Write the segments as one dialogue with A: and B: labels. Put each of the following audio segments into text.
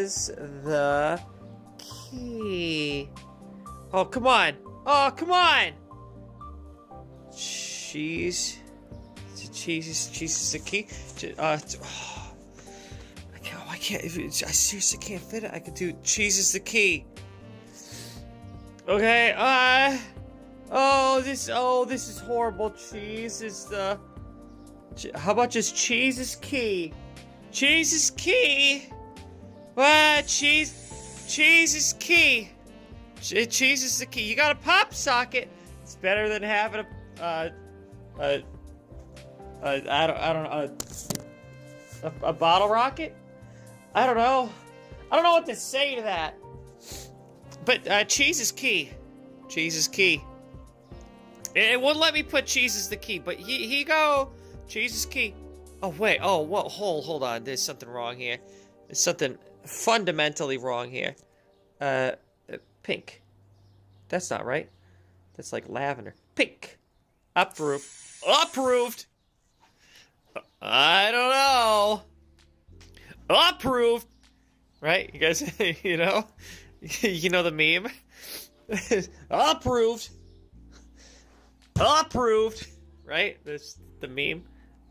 A: is the key? Oh, come on. Oh, come on. Cheese. Cheese is the key. I can't. I seriously can't fit it. I could do cheese is the key. Okay. Oh, this is horrible. Cheese is the. How about just cheese is key? Cheese is key. What? Cheese is key. Cheese is the key. You got a pop socket. It's better than having I don't know, a bottle rocket? I don't know. I don't know what to say to that. But cheese is key. Cheese is key. It wouldn't let me put cheese as the key, but here you go. Cheese is key. Oh wait. Oh, what? Hold on. There's something wrong here. There's something fundamentally wrong here. Pink. That's not right. That's like lavender. Pink. Approved. Approved. I don't know. Approved. Right? You guys, you know? You know the meme? Approved. Approved. Right? That's the meme.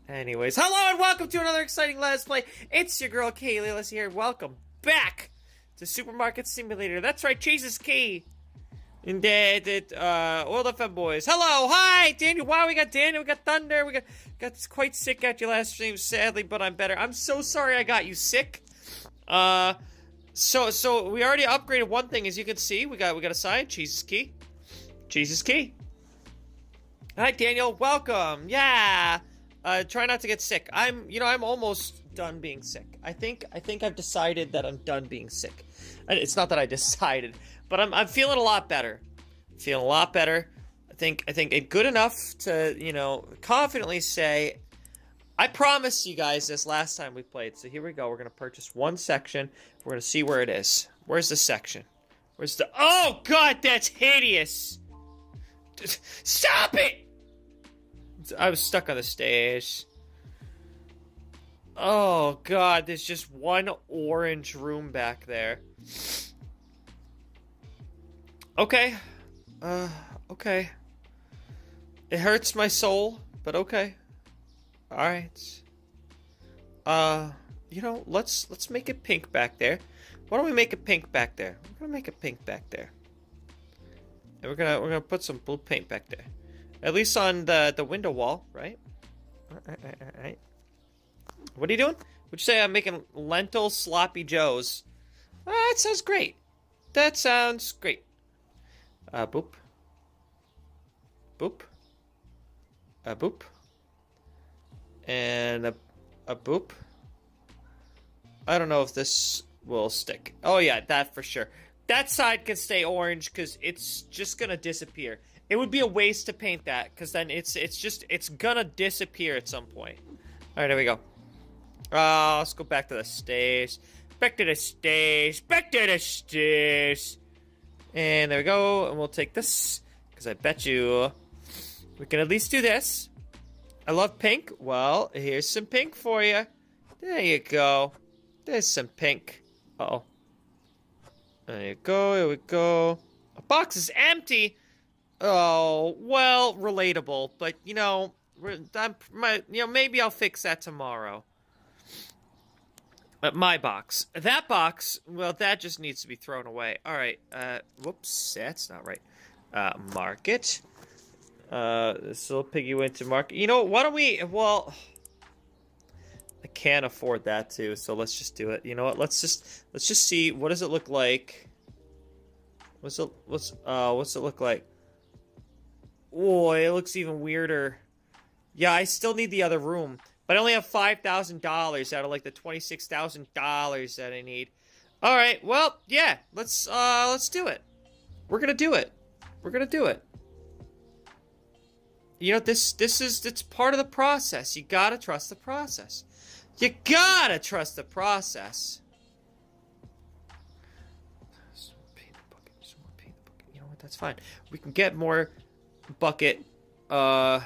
A: Anyways, hello and welcome to another exciting Let's Play. It's your girl, Kayleigh Alyssa here. Welcome back to Supermarket Simulator. That's right, cheese is key. And all the fanboys. Hello, hi, Daniel. Wow, we got Daniel, we got Thunder, we got quite sick at your last stream, sadly, but I'm better. I'm so sorry I got you sick. So we already upgraded one thing, as you can see. We got a sign, cheese is key. Cheese is key. Hi, Daniel. Welcome. Yeah. Try not to get sick. I'm almost done being sick. I think I've decided that I'm done being sick. It's not that I decided, but I'm feeling a lot better. Feeling a lot better. I think it's good enough to, confidently say, I promised you guys this last time we played. So here we go. We're going to purchase one section. We're going to see where it is. Where's the section? Where's the... Oh, God, that's hideous. Stop it! I was stuck on the stairs. Oh, God, there's just one orange room back there. Okay. Okay. It hurts my soul, but okay. Alright. Let's make it pink back there. Why don't we make it pink back there? We're gonna make it pink back there. And we're gonna put some blue paint back there. At least on the window wall, right? Alright. What are you doing? Would you say I'm making lentil sloppy joes? That sounds great. That sounds great. Boop. Boop. Boop. And a boop. I don't know if this will stick. Oh yeah, that for sure. That side can stay orange because it's just gonna disappear. It would be a waste to paint that because then it's gonna disappear at some point. All right, there we go. Let's go back to the stairs. Back to the stairs. Back to the stairs. And there we go. And we'll take this because I bet you we can at least do this. I love pink. Well, here's some pink for you. There you go. There's some pink. Uh-oh. There you go. Here we go. A box is empty. Oh, well, relatable. But, maybe I'll fix that tomorrow. My box. That box, well, that just needs to be thrown away. All right. Whoops. That's not right. Market. This little piggy went to market. You know, why don't we... Well... I can't afford that too, so let's just do it. You know what? Let's just see. What does it look like? What's it look like? Oh, it looks even weirder. Yeah, I still need the other room, but I only have $5,000 out of like the $26,000 that I need. All right. Well, yeah. Let's do it. We're gonna do it. We're gonna do it. You know, it's part of the process. You gotta trust the process. You gotta trust the process. Some paint the bucket. Some more paint the bucket. You know what? That's fine. We can get more bucket. Boop.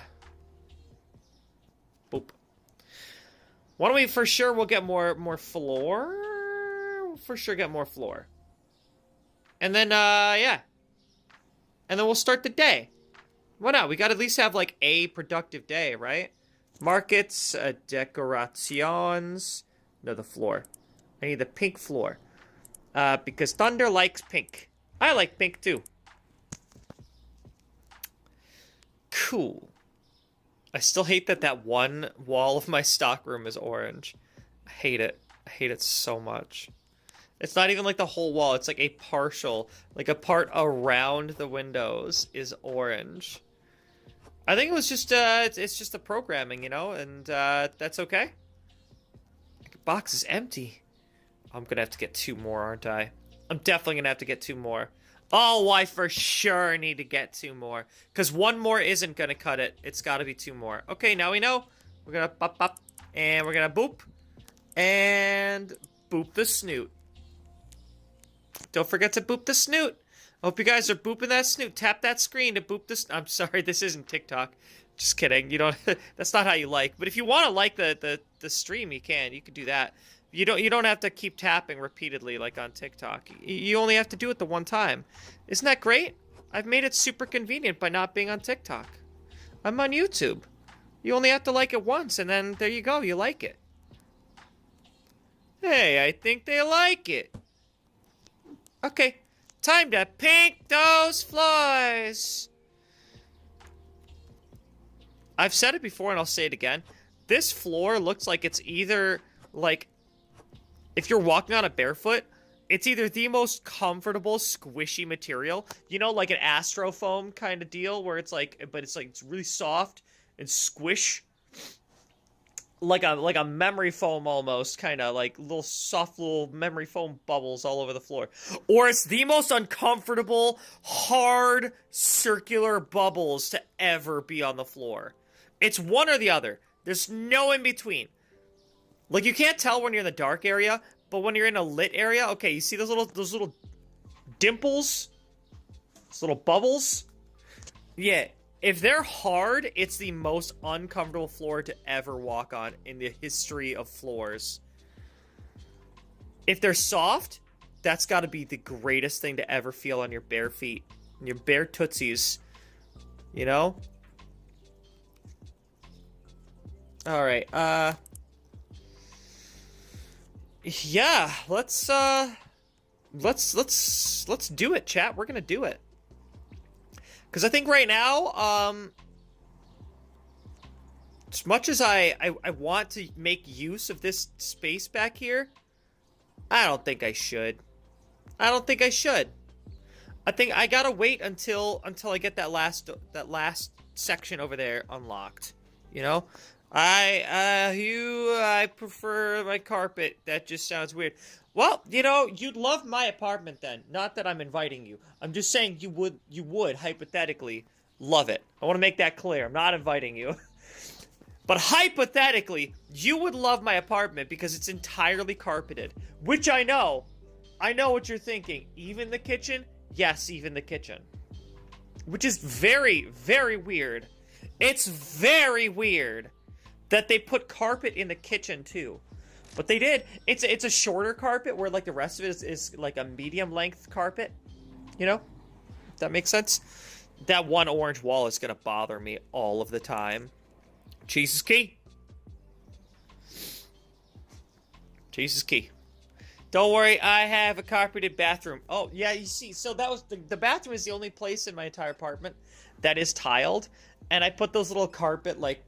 A: Why don't we, for sure, we'll get more floor? for sure get more floor. And then, yeah. And then we'll start the day. Why not? We gotta at least have, like, a productive day, right? Markets, decorations. No, the floor. I need the pink floor. Because Thunder likes pink. I like pink, too. Cool. I still hate that that one wall of my stockroom is orange. I hate it. I hate it so much. It's not even like the whole wall. It's like a partial, like a part around the windows is orange. I think it was just, it's just the programming, you know, and that's okay. The box is empty. I'm gonna have to get 2 more, aren't I? I'm definitely gonna have to get 2 more. Oh, I for sure need to get 2 more. Because 1 more isn't gonna cut it. It's gotta be 2 more. Okay, now we know. We're gonna bop bop. And we're gonna boop. And boop the snoot. Don't forget to boop the snoot. I hope you guys are booping that snoot. Tap that screen to boop this. I'm sorry, this isn't TikTok. Just kidding. You don't. That's not how you like. But if you want to like the stream, you can. You can do that. You don't have to keep tapping repeatedly like on TikTok. You only have to do it the one time. Isn't that great? I've made it super convenient by not being on TikTok. I'm on YouTube. You only have to like it once, and then there you go. You like it. Hey, I think they like it. Okay, time to paint those floors. I've said it before, and I'll say it again. This floor looks like it's either, like, if you're walking on it barefoot, it's either the most comfortable, squishy material, you know, like an astrofoam kind of deal, where it's like, but it's like, it's really soft and squish. Like a memory foam almost, kind of like little soft little memory foam bubbles all over the floor. Or it's the most uncomfortable, hard, circular bubbles to ever be on the floor. It's one or the other. There's no in between. Like, you can't tell when you're in the dark area, but when you're in a lit area, okay, you see those little dimples? Those little bubbles? Yeah. If they're hard, it's the most uncomfortable floor to ever walk on in the history of floors. If they're soft, that's got to be the greatest thing to ever feel on your bare feet. Your bare tootsies. You know? Alright, yeah, let's do it, chat. We're gonna do it. Because I think right now, as much as I want to make use of this space back here, I don't think I should. I don't think I should. I think I gotta wait until I get that last section over there unlocked. You know, I prefer my carpet. That just sounds weird. Well, you know, you'd love my apartment then. Not that I'm inviting you. I'm just saying you would hypothetically love it. I want to make that clear. I'm not inviting you. But hypothetically, you would love my apartment because it's entirely carpeted. Which I know. I know what you're thinking. Even the kitchen? Yes, even the kitchen. Which is very, very weird. It's very weird that they put carpet in the kitchen too. But they did. It's a shorter carpet where like the rest of it is like a medium length carpet. You know? That makes sense? That one orange wall is gonna bother me all of the time. Cheese is key. Cheese is key. Don't worry, I have a carpeted bathroom. Oh, yeah, you see, so that was the bathroom is the only place in my entire apartment that is tiled. And I put those little carpet like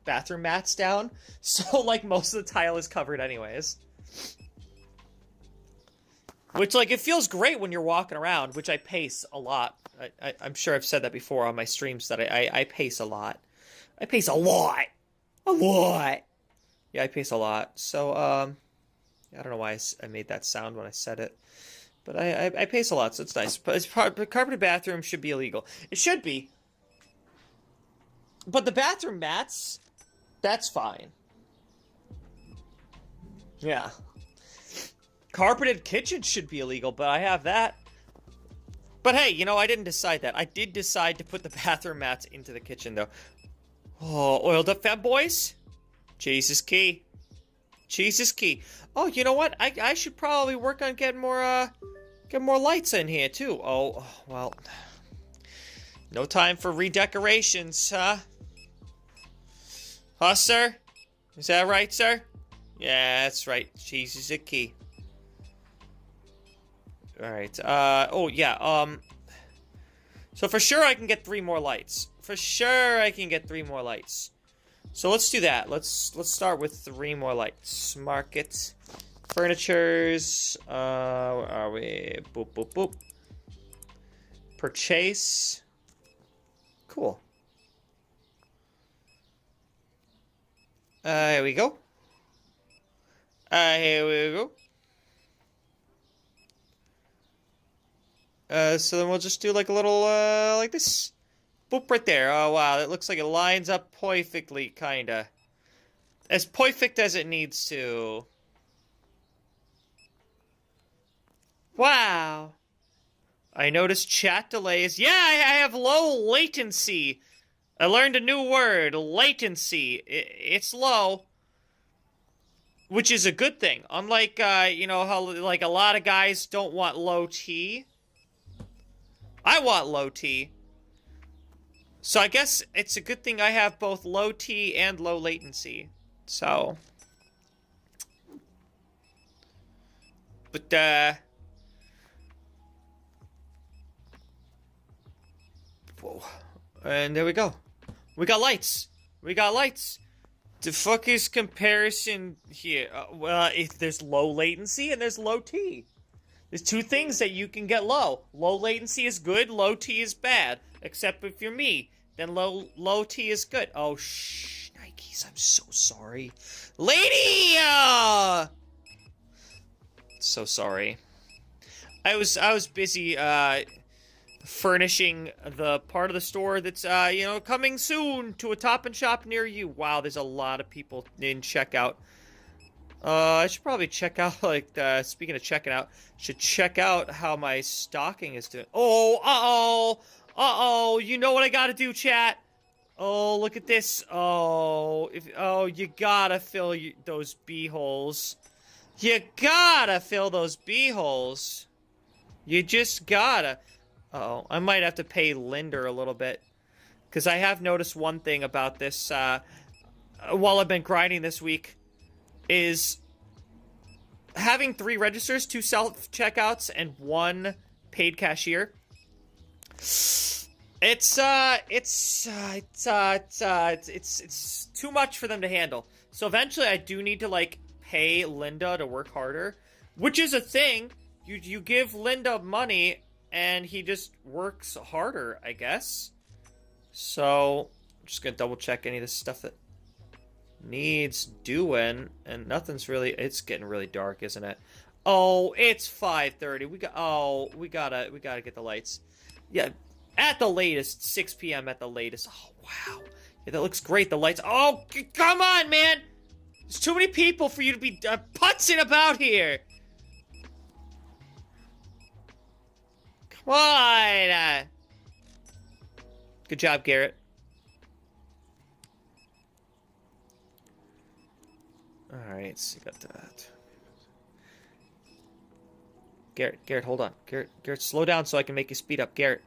A: bathroom mats down, so like most of the tile is covered anyways. Which, like, it feels great when you're walking around, which I pace a lot. I'm sure I've said that before on my streams that I pace a lot. I pace a lot. A lot. Yeah, I pace a lot. So, I don't know why I made that sound when I said it. But I pace a lot, so it's nice. But carpeted bathroom should be illegal. It should be. But the bathroom mats, that's fine. Yeah. Carpeted kitchen should be illegal, but I have that. But hey, you know, I didn't decide that. I did decide to put the bathroom mats into the kitchen, though. Oh, oiled up fat boys? Cheese is key. Cheese is key. Oh, you know what? I should probably work on getting more lights in here, too. Oh, well. No time for redecorations, huh? Huh, sir? Is that right, sir? Yeah, that's right. Cheese is a key. Alright, oh, yeah, so for sure I can get 3 more lights. For sure I can get 3 more lights. So let's do that. Let's start with 3 more lights. Market. Furnitures. Where are we? Boop, boop, boop. Purchase. Cool. Here we go. Here we go. So then we'll just do like a little, like this. Boop, right there. Oh, wow. It looks like it lines up perfectly, kinda. As perfect as it needs to. Wow. I noticed chat delays. Yeah, I have low latency. I learned a new word. Latency. It's low. Which is a good thing. Unlike, you know, how, like, a lot of guys don't want low T. I want low T. So I guess it's a good thing I have both low T and low latency. So. But, whoa. And there we go. We got lights. We got lights. The fuck is comparison here? Well, there's low latency and there's low T. There's 2 things that you can get low. Low latency is good, low T is bad. Except if you're me, then low T is good. Oh, shh, Nikes, I'm so sorry. Lady! So sorry. I was busy, furnishing the part of the store that's, you know, coming soon to a Top and Shop near you. Wow, there's a lot of people in checkout. I should probably check out, like, speaking of checking out, should check out how my stocking is doing. Oh, uh-oh, you know what I gotta do, chat? Oh, look at this. Oh, you gotta fill those B-holes. You gotta fill those B-holes. You just gotta. Uh-oh, I might have to pay Linder a little bit. Because I have noticed one thing about this, while I've been grinding this week, is having 3 registers, 2 self-checkouts, and 1 paid cashier. It's too much for them to handle. So eventually I do need to, like, pay Linda to work harder, which is a thing. You give Linda money and he just works harder, I guess. So I'm just gonna double check any of this stuff that needs doing, and nothing's really. It's getting really dark, isn't it? Oh, it's 5:30. We gotta get the lights. Yeah, at the latest, 6 p.m. at the latest. Oh wow, yeah, that looks great. The lights. Oh, come on, man. There's too many people for you to be putzing about here. Come on. Good job, Garrett. Alright, so you got that. Garrett, hold on. Garrett, slow down so I can make you speed up. Garrett.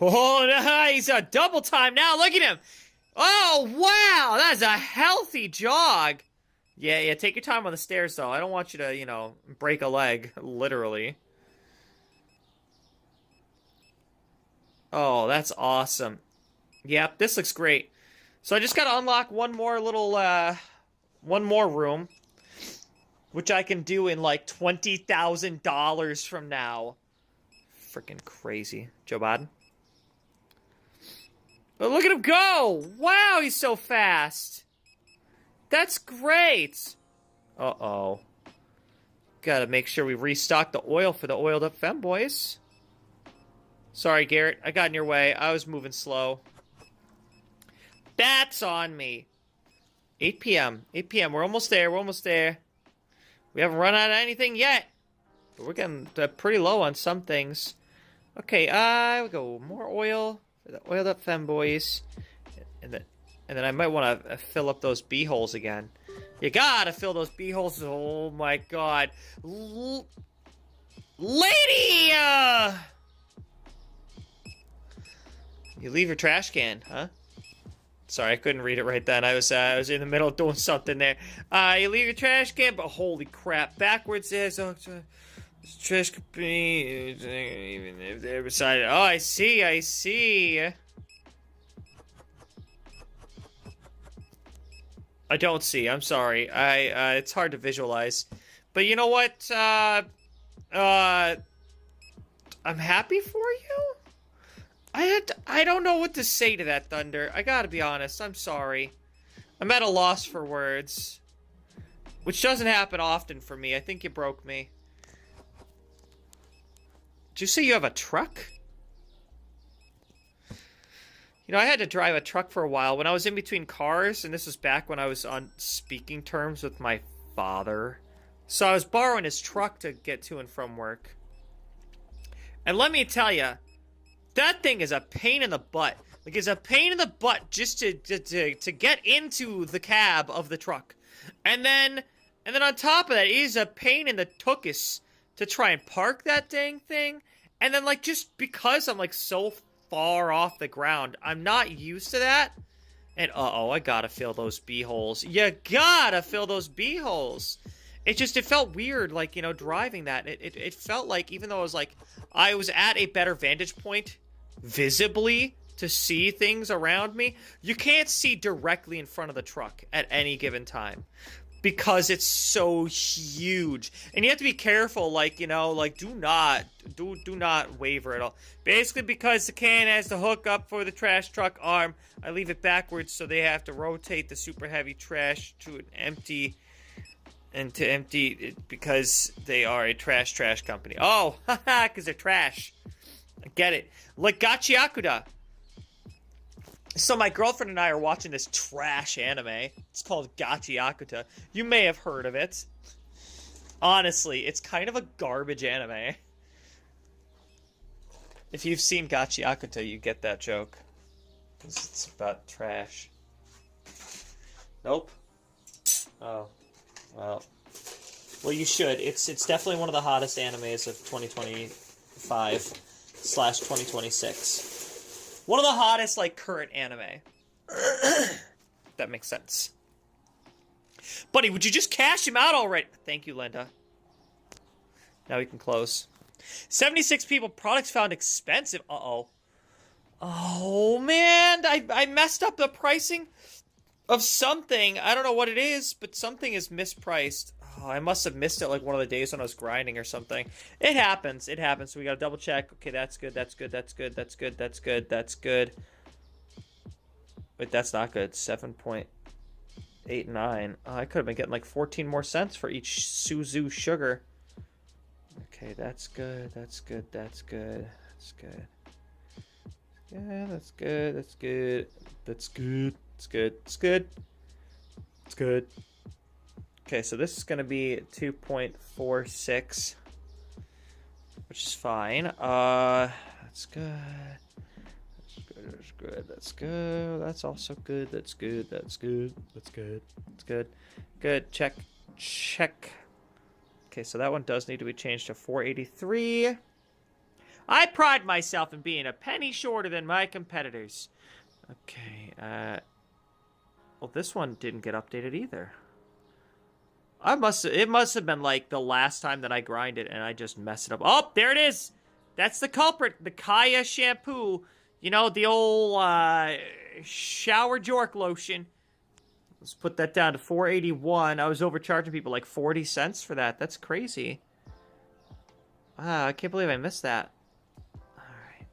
A: Oh, nice! A double time now. Look at him. Oh, wow. That's a healthy jog. Yeah, take your time on the stairs, though. I don't want you to, you know, break a leg, literally. Oh, that's awesome. Yep, this looks great. So I just gotta unlock one more little, one more room, which I can do in like $20,000 from now. Freaking crazy. Joe Biden. But look at him go! Wow, he's so fast. That's great. Uh-oh. Gotta make sure we restock the oil for the oiled up femboys. Sorry, Garrett. I got in your way. I was moving slow. That's on me. 8 p.m. 8 p.m. We're almost there. We haven't run out of anything yet. But we're getting pretty low on some things. Okay, we go. More oil for the oiled up femboys. And then I might want to fill up those B-holes again. You gotta fill those B-holes. Oh my god. Lady! You leave your trash can, huh? Sorry, I couldn't read it right then. I was in the middle of doing something there. You leave your trash can, but holy crap. Backwards there's trash company. Even if they're beside it. Oh, I see. I don't see. I'm sorry. It's hard to visualize. But you know what? I'm happy for you. I don't know what to say to that, Thunder. I gotta be honest. I'm sorry. I'm at a loss for words. Which doesn't happen often for me. I think you broke me. Did you say you have a truck? You know, I had to drive a truck for a while when I was in between cars, and this was back when I was on speaking terms with my father. So I was borrowing his truck to get to and from work. And let me tell you, that thing is a pain in the butt. Like, it's a pain in the butt just to get into the cab of the truck. And then on top of that, it is a pain in the tuchus to try and park that dang thing. And then, like, just because I'm, like, so far off the ground, I'm not used to that. And, uh-oh, I gotta fill those B-holes. You gotta fill those B-holes. It felt weird, like, you know, driving that. It felt like, even though I was at a better vantage point, visibly, to see things around me, you can't see directly in front of the truck at any given time. Because it's so huge. And you have to be careful, like, you know, like, do not waver at all. Basically, because the can has the hook up for the trash truck arm, I leave it backwards so they have to rotate the super heavy trash to an empty, and to empty it because they are a trash company. Oh, haha, because they're trash. I get it. Like Gachiakuda. So my girlfriend and I are watching this trash anime. It's called Gachiakuta. You may have heard of it. Honestly, it's kind of a garbage anime. If you've seen Gachiakuta, you get that joke. It's about trash. Nope. Oh. Well, you should. It's definitely one of the hottest animes of 2025/2026. One of the hottest, like, current anime. That makes sense. Buddy, would you just cash him out already? Thank you, Linda. Now we can close. 76 people. Products found expensive. Uh-oh. Oh, man. I messed up the pricing of something. I don't know what it is, but something is mispriced. Oh, I must have missed it, like, one of the days when I was grinding or something. It happens. It happens. So we gotta double check. Okay, that's good. That's good. That's good. That's good. That's good. That's good. Wait, that's not good. 7.89. Oh, I could have been getting, like, 14 more cents for each Suzu sugar. Okay, that's good. That's good. That's good. That's good. Yeah, that's good. That's good. That's good. It's good. It's good. It's good. Okay, so this is going to be 2.46, which is fine. That's good. That's good. That's good. That's good. That's also good. That's good. That's good. That's good. That's good. Good. Check. Check. Okay, so that one does need to be changed to 483. I pride myself in being a penny shorter than my competitors. Okay, well, this one didn't get updated either. It must have been like the last time that I grinded and I just messed it up. Oh, there it is. That's the culprit. The Kaya shampoo. You know, the old shower jork lotion. Let's put that down to 481. I was overcharging people like 40 cents for that. That's crazy. I can't believe I missed that. All right.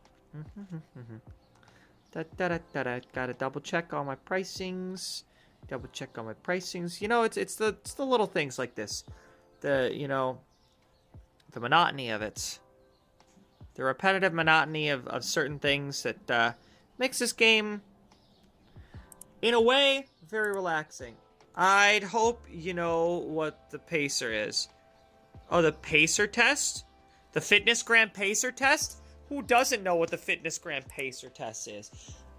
A: Gotta double check all my pricings. Double check on my pricings. You know, it's the little things like this. The monotony of it. The repetitive monotony of certain things that makes this game, in a way, very relaxing. I'd hope you know what the pacer is. Oh, the pacer test? The fitness gram pacer test? Who doesn't know what the fitness gram pacer test is?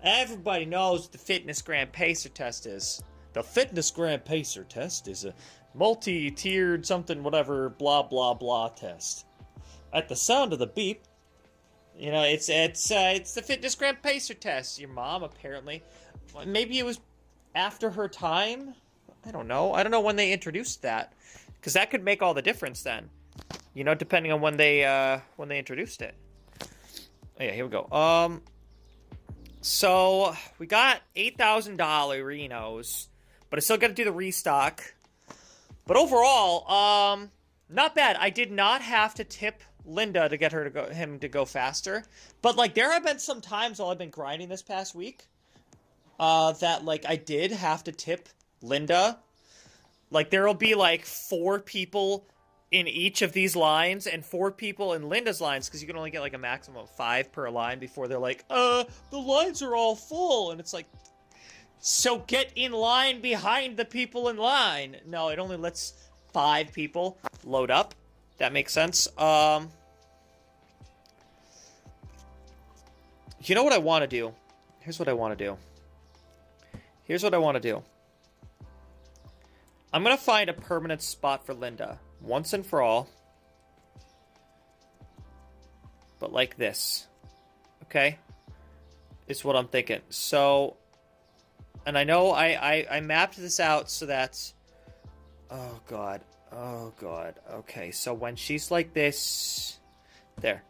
A: Everybody knows what the fitness gram pacer test is. The Fitness Grand Pacer test is a multi-tiered something whatever blah blah blah test. At the sound of the beep, you know, it's the Fitness Grand Pacer test. Your mom apparently, maybe it was after her time. I don't know. I don't know when they introduced that, because that could make all the difference then. You know, depending on when they introduced it. Oh, yeah, here we go. So we got $8,000 Renos, but I still got to do the restock. But overall, not bad. I did not have to tip Linda to get him to go faster. But like, there have been some times while I've been grinding this past week, that like I did have to tip Linda. Like, there'll be like 4 people in each of these lines and 4 people in Linda's lines, because you can only get like a maximum of 5 per line before they're like, the lines are all full. And it's like, so get in line behind the people in line. No, it only lets 5 people load up. That makes sense. You know what I want to do? Here's what I want to do. I'm going to find a permanent spot for Linda, once and for all. But like this. Okay? Is what I'm thinking. So, and I know I mapped this out so that... Oh, God. Okay, so when she's like this... There.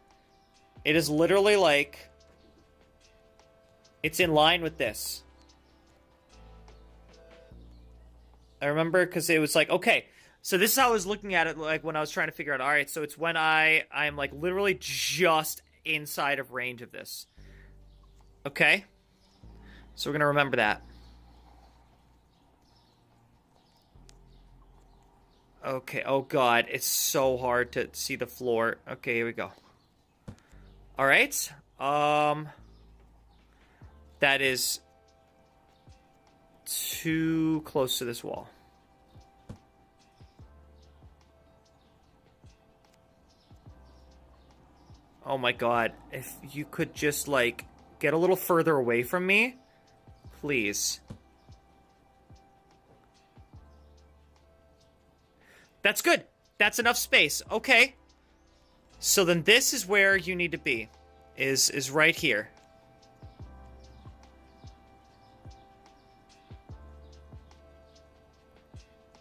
A: It is literally like... It's in line with this. I remember because it was like, okay, so this is how I was looking at it, like when I was trying to figure out, all right, so it's when I'm like literally just inside of range of this. Okay? So we're going to remember that. Okay, oh God, it's so hard to see the floor. Okay, here we go. All right. That is too close to this wall. Oh my God, if you could just like get a little further away from me, please. That's good. That's enough space. Okay. So then this is where you need to be. Is right here.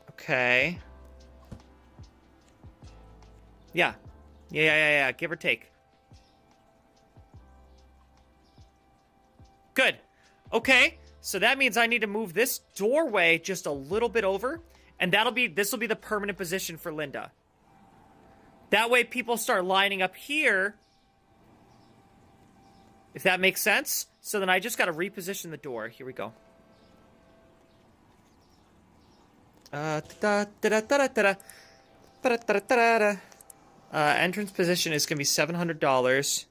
A: Okay. Yeah. Yeah. Give or take. Good. Okay. So that means I need to move this doorway just a little bit over. And this will be the permanent position for Linda. That way people start lining up here. If that makes sense. So then I just got to reposition the door. Here we go. Entrance position is going to be $700.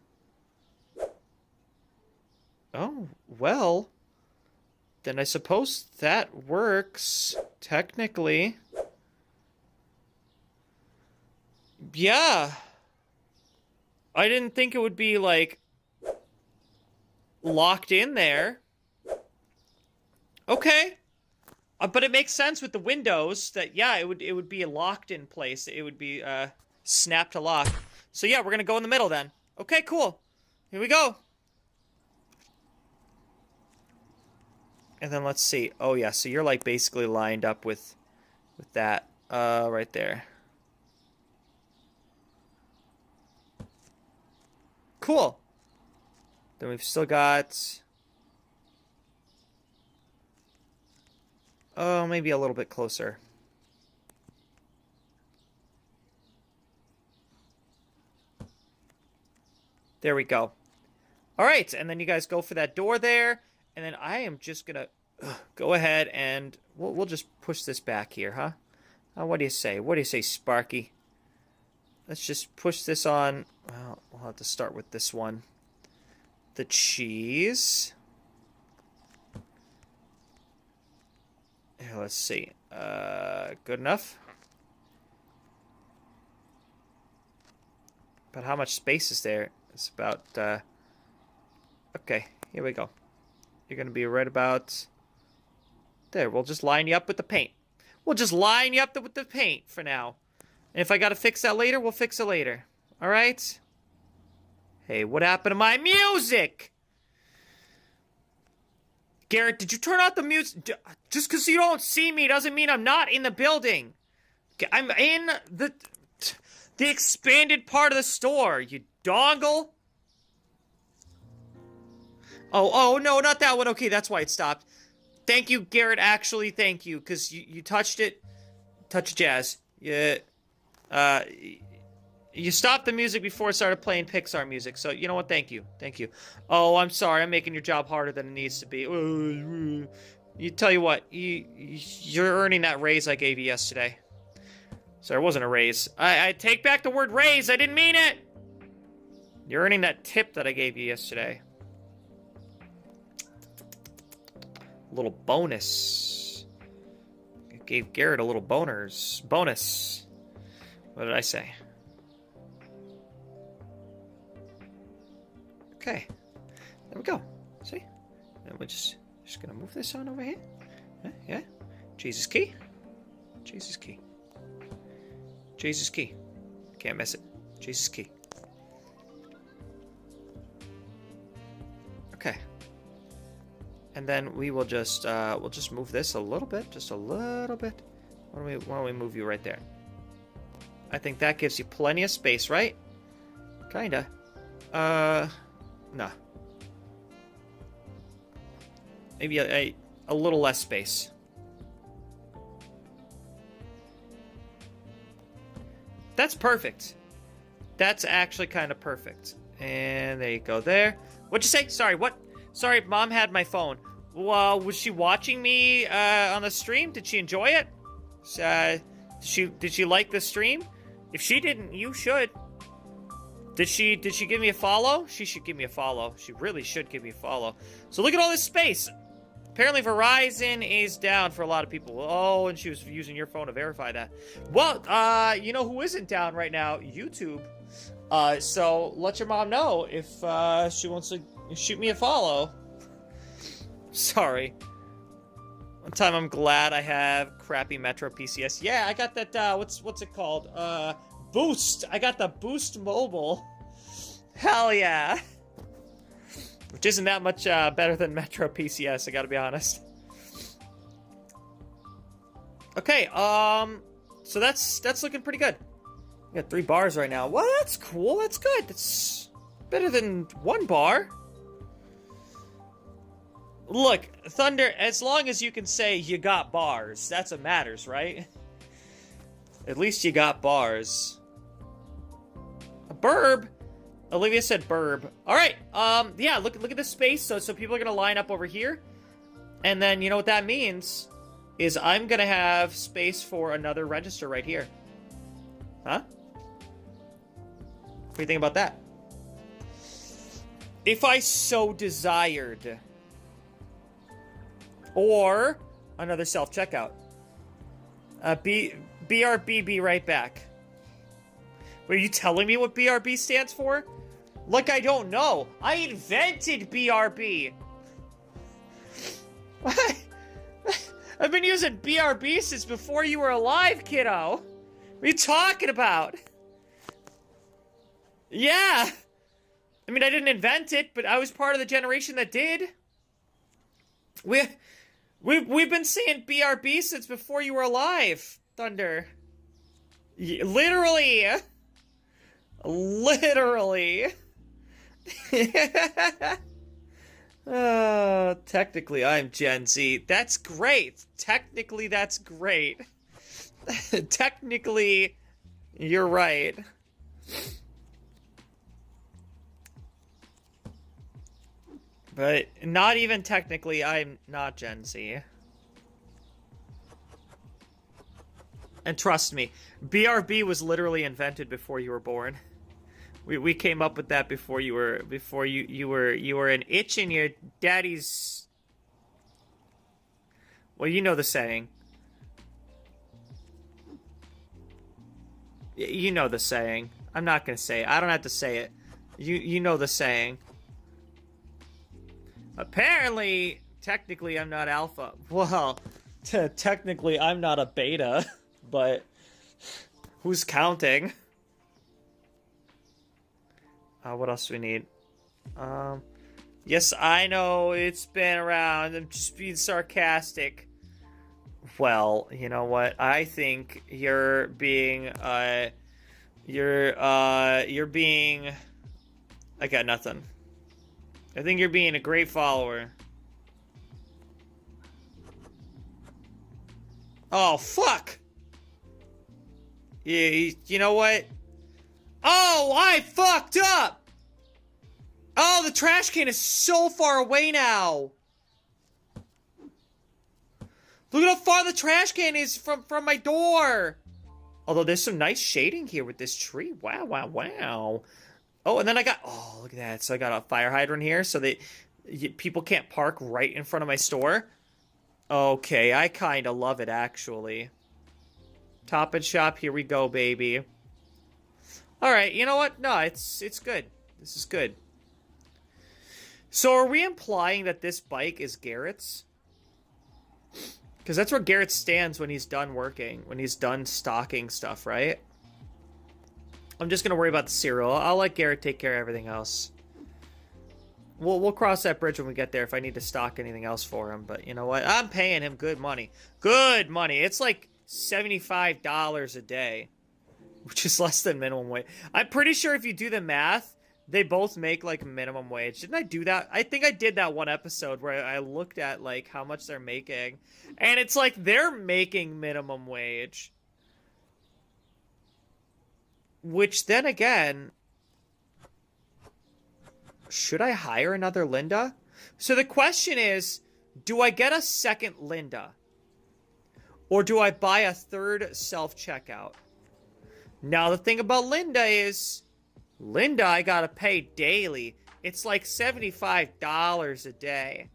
A: Oh, well. Then I suppose that works, technically. Yeah. I didn't think it would be, like, locked in there. Okay. But it makes sense with the windows that, yeah, it would be locked in place. It would be, snap to lock. So, yeah, we're gonna go in the middle then. Okay, cool. Here we go. And then let's see. Oh, yeah, so you're, like, basically lined up with that, right there. Cool. Then we've still got... Oh, maybe a little bit closer. There we go. All right, and then you guys go for that door there. And then I am just going to go ahead and we'll just push this back here, huh? What do you say? What do you say, Sparky? Let's just push this on. Well, we'll have to start with this one. The cheese. Here, let's see. Good enough? But how much space is there? It's about, okay, here we go. You're going to be right about There, we'll just line you up with the paint. We'll just line you up with the paint for now. And if I gotta fix that later, we'll fix it later. Alright? Hey, what happened to my music? Garrett, did you turn out the music? Just because you don't see me doesn't mean I'm not in the building. I'm in the expanded part of the store, you dongle. Oh, no, not that one. Okay, that's why it stopped. Thank you, Garrett, actually, thank you, because you touched it. Touch jazz. You stopped the music before it started playing Pixar music, so you know what? Thank you. Thank you. Oh, I'm sorry. I'm making your job harder than it needs to be. You tell you what, you're earning that raise I gave you yesterday. Sorry, it wasn't a raise. I take back the word raise. I didn't mean it. You're earning that tip that I gave you yesterday. A little bonus. I gave Garrett a little bonus. What did I say? Okay. There we go. See? And we're just gonna move this on over here. Yeah. Jesus key. Jesus key. Jesus key. Can't miss it. Jesus key. Okay. And then we will just we'll just move this a little bit, just a little bit. Why don't we move you right there? I think that gives you plenty of space, right? Kinda. No. Maybe a little less space. That's perfect. That's actually kind of perfect. And there you go there. What'd you say? Sorry, what? Sorry, Mom had my phone. Well, was she watching me on the stream? Did she enjoy it? Did she like the stream? If she didn't, you should. Did she give me a follow? She should give me a follow. She really should give me a follow. So look at all this space. Apparently Verizon is down for a lot of people. Oh, and she was using your phone to verify that. Well, you know who isn't down right now? YouTube. So let your mom know if she wants to shoot me a follow. Sorry. One time I'm glad I have crappy Metro PCS. Yeah, I got that, what's it called? Boost. I got the Boost Mobile. Hell yeah. Which isn't that much better than Metro PCS, I gotta be honest. Okay, so that's looking pretty good. We got 3 bars right now. Well, that's cool. That's good. That's better than 1 bar. Look, Thunder, as long as you can say you got bars, that's what matters, right? At least you got bars. A burb? Olivia said burb. Alright, yeah, look at the space. So people are gonna line up over here. And then, you know what that means? Is I'm gonna have space for another register right here. Huh? What do you think about that? If I so desired. Or another self-checkout. BRB, be right back. Were you telling me what BRB stands for? Like I don't know. I invented BRB. I've been using BRB since before you were alive, kiddo. What are you talking about? Yeah. I mean, I didn't invent it, but I was part of the generation that did. We've been saying BRB since before you were alive, Thunder. Literally. Literally. Technically, I'm Gen Z. That's great. Technically, that's great. Technically, you're right. But not even technically, I'm not Gen Z. And trust me, BRB was literally invented before you were born. We came up with that before you were an itch in your daddy's. Well, you know the saying. You know the saying. I'm not gonna say it. I don't have to say it. You know the saying. Apparently, technically, I'm not alpha. Well, Technically, I'm not a beta, but who's counting? What else do we need? Yes, I know it's been around. I'm just being sarcastic. Well, you know what? I think you're being, you're being... I got nothing. I think you're being a great follower. Oh, fuck! You know what? Oh, I fucked up! Oh, the trash can is so far away now! Look at how far the trash can is from my door! Although there's some nice shading here with this tree. Wow, wow, wow. Oh, and then I got... Oh, look at that. So I got a fire hydrant here so that people can't park right in front of my store. Okay, I kind of love it, actually. Top and Shop, here we go, baby. Alright, you know what? No, it's good. This is good. So are we implying that this bike is Garrett's? Because that's where Garrett stands when he's done working. When he's done stocking stuff, right? I'm just going to worry about the cereal. I'll let Garrett take care of everything else. We'll cross that bridge when we get there if I need to stock anything else for him. But you know what? I'm paying him good money. Good money. It's like $75 a day. Which is less than minimum wage. I'm pretty sure if you do the math, they both make like minimum wage. Didn't I do that? I think I did that one episode where I looked at like how much they're making. And it's like they're making minimum wage. Which then again... Should I hire another Linda? So the question is, do I get a second Linda? Or do I buy a third self-checkout? Now the thing about Linda is, Linda I gotta pay daily. It's like $75 a day.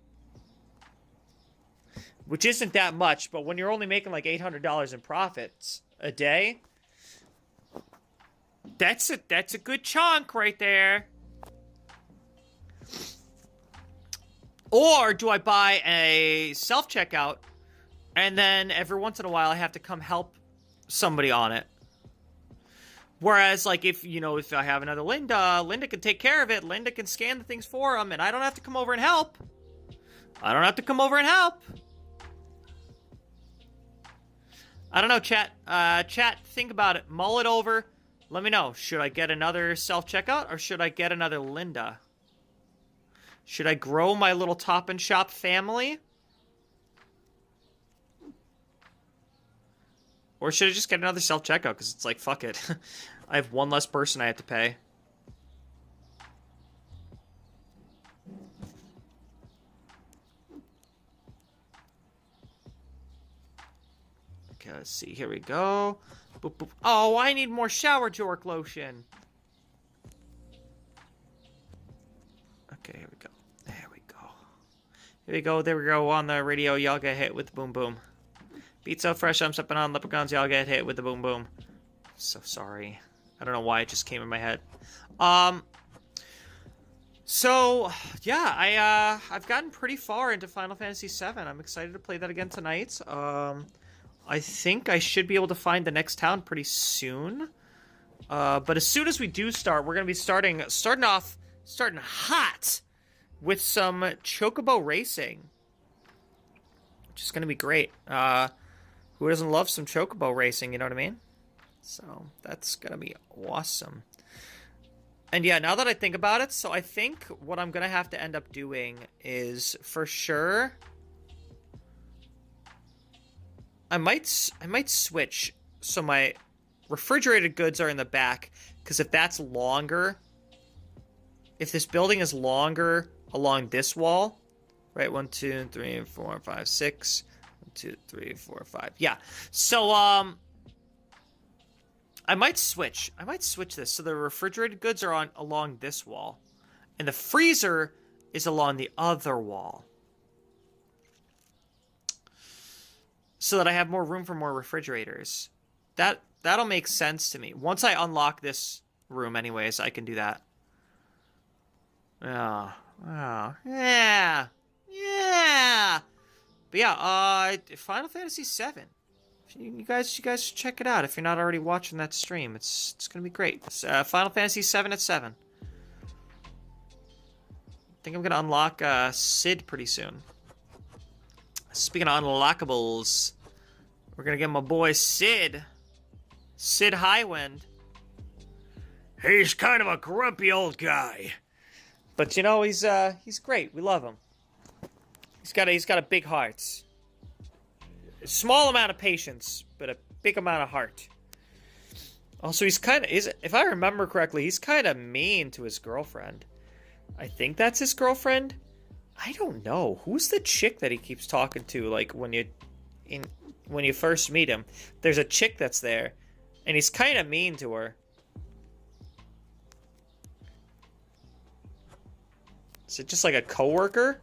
A: Which isn't that much, but when you're only making like $800 in profits a day, that's a good chunk right there. Or do I buy a self-checkout and then every once in a while I have to come help somebody on it? Whereas, like, if I have another Linda, Linda can take care of it. Linda can scan the things for them, and I don't have to come over and help. I don't have to come over and help. I don't know, chat. Chat, think about it. Mull it over. Let me know. Should I get another self-checkout, or should I get another Linda? Should I grow my little Top and Shop family? Or should I just get another self-checkout? Because it's like, fuck it. I have one less person I have to pay. Okay, let's see. Here we go. Boop, boop. Oh, I need more shower jork lotion. Okay, here we go. There we go. Here we go. There we go. On the radio, y'all get hit with the boom boom. Beat so fresh, I'm stepping on leprechauns, y'all get hit with the boom boom. So sorry. I don't know why it just came in my head. So, yeah, I've gotten pretty far into Final Fantasy VII. I'm excited to play that again tonight. I think I should be able to find the next town pretty soon. But as soon as we do start, we're going to be starting hot with some Chocobo racing. Which is going to be great. Who doesn't love some Chocobo racing, you know what I mean? So, that's going to be awesome. And yeah, now that I think about it, so I think what I'm going to have to end up doing is, for sure, I might switch so my refrigerated goods are in the back, because if that's longer, if this building is longer along this wall, right, 1, 2, 3, 4, 5, 6... 2, 3, 4, 5. Yeah. So, I might switch. I might switch this. So the refrigerated goods are along this wall. And the freezer is along the other wall. So that I have more room for more refrigerators. That'll make sense to me. Once I unlock this room anyways, I can do that. Oh. Yeah. But yeah, Final Fantasy VII. You guys should check it out if you're not already watching that stream. It's gonna be great. It's, Final Fantasy VII at 7. I think I'm gonna unlock Sid pretty soon. Speaking of unlockables, we're gonna get my boy Sid Highwind. He's kind of a grumpy old guy, but you know he's great. We love him. He's got a big heart. A small amount of patience, but a big amount of heart. Also, if I remember correctly, he's kind of mean to his girlfriend. I think that's his girlfriend. I don't know. Who's the chick that he keeps talking to? Like when you first meet him, there's a chick that's there, and he's kind of mean to her. Is it just like a coworker?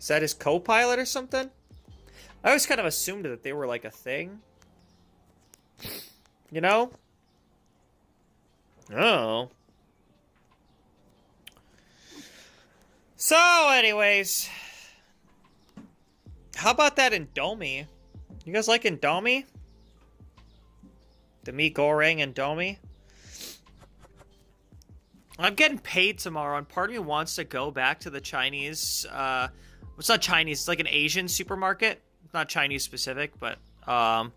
A: Is that his co-pilot or something? I always kind of assumed that they were like a thing. You know? Oh. So, anyways. How about that Indomie? You guys like Indomie? The meat goreng Indomie? I'm getting paid tomorrow, and part of me wants to go back to the Chinese, it's not Chinese, it's like an Asian supermarket. It's not Chinese specific, but, I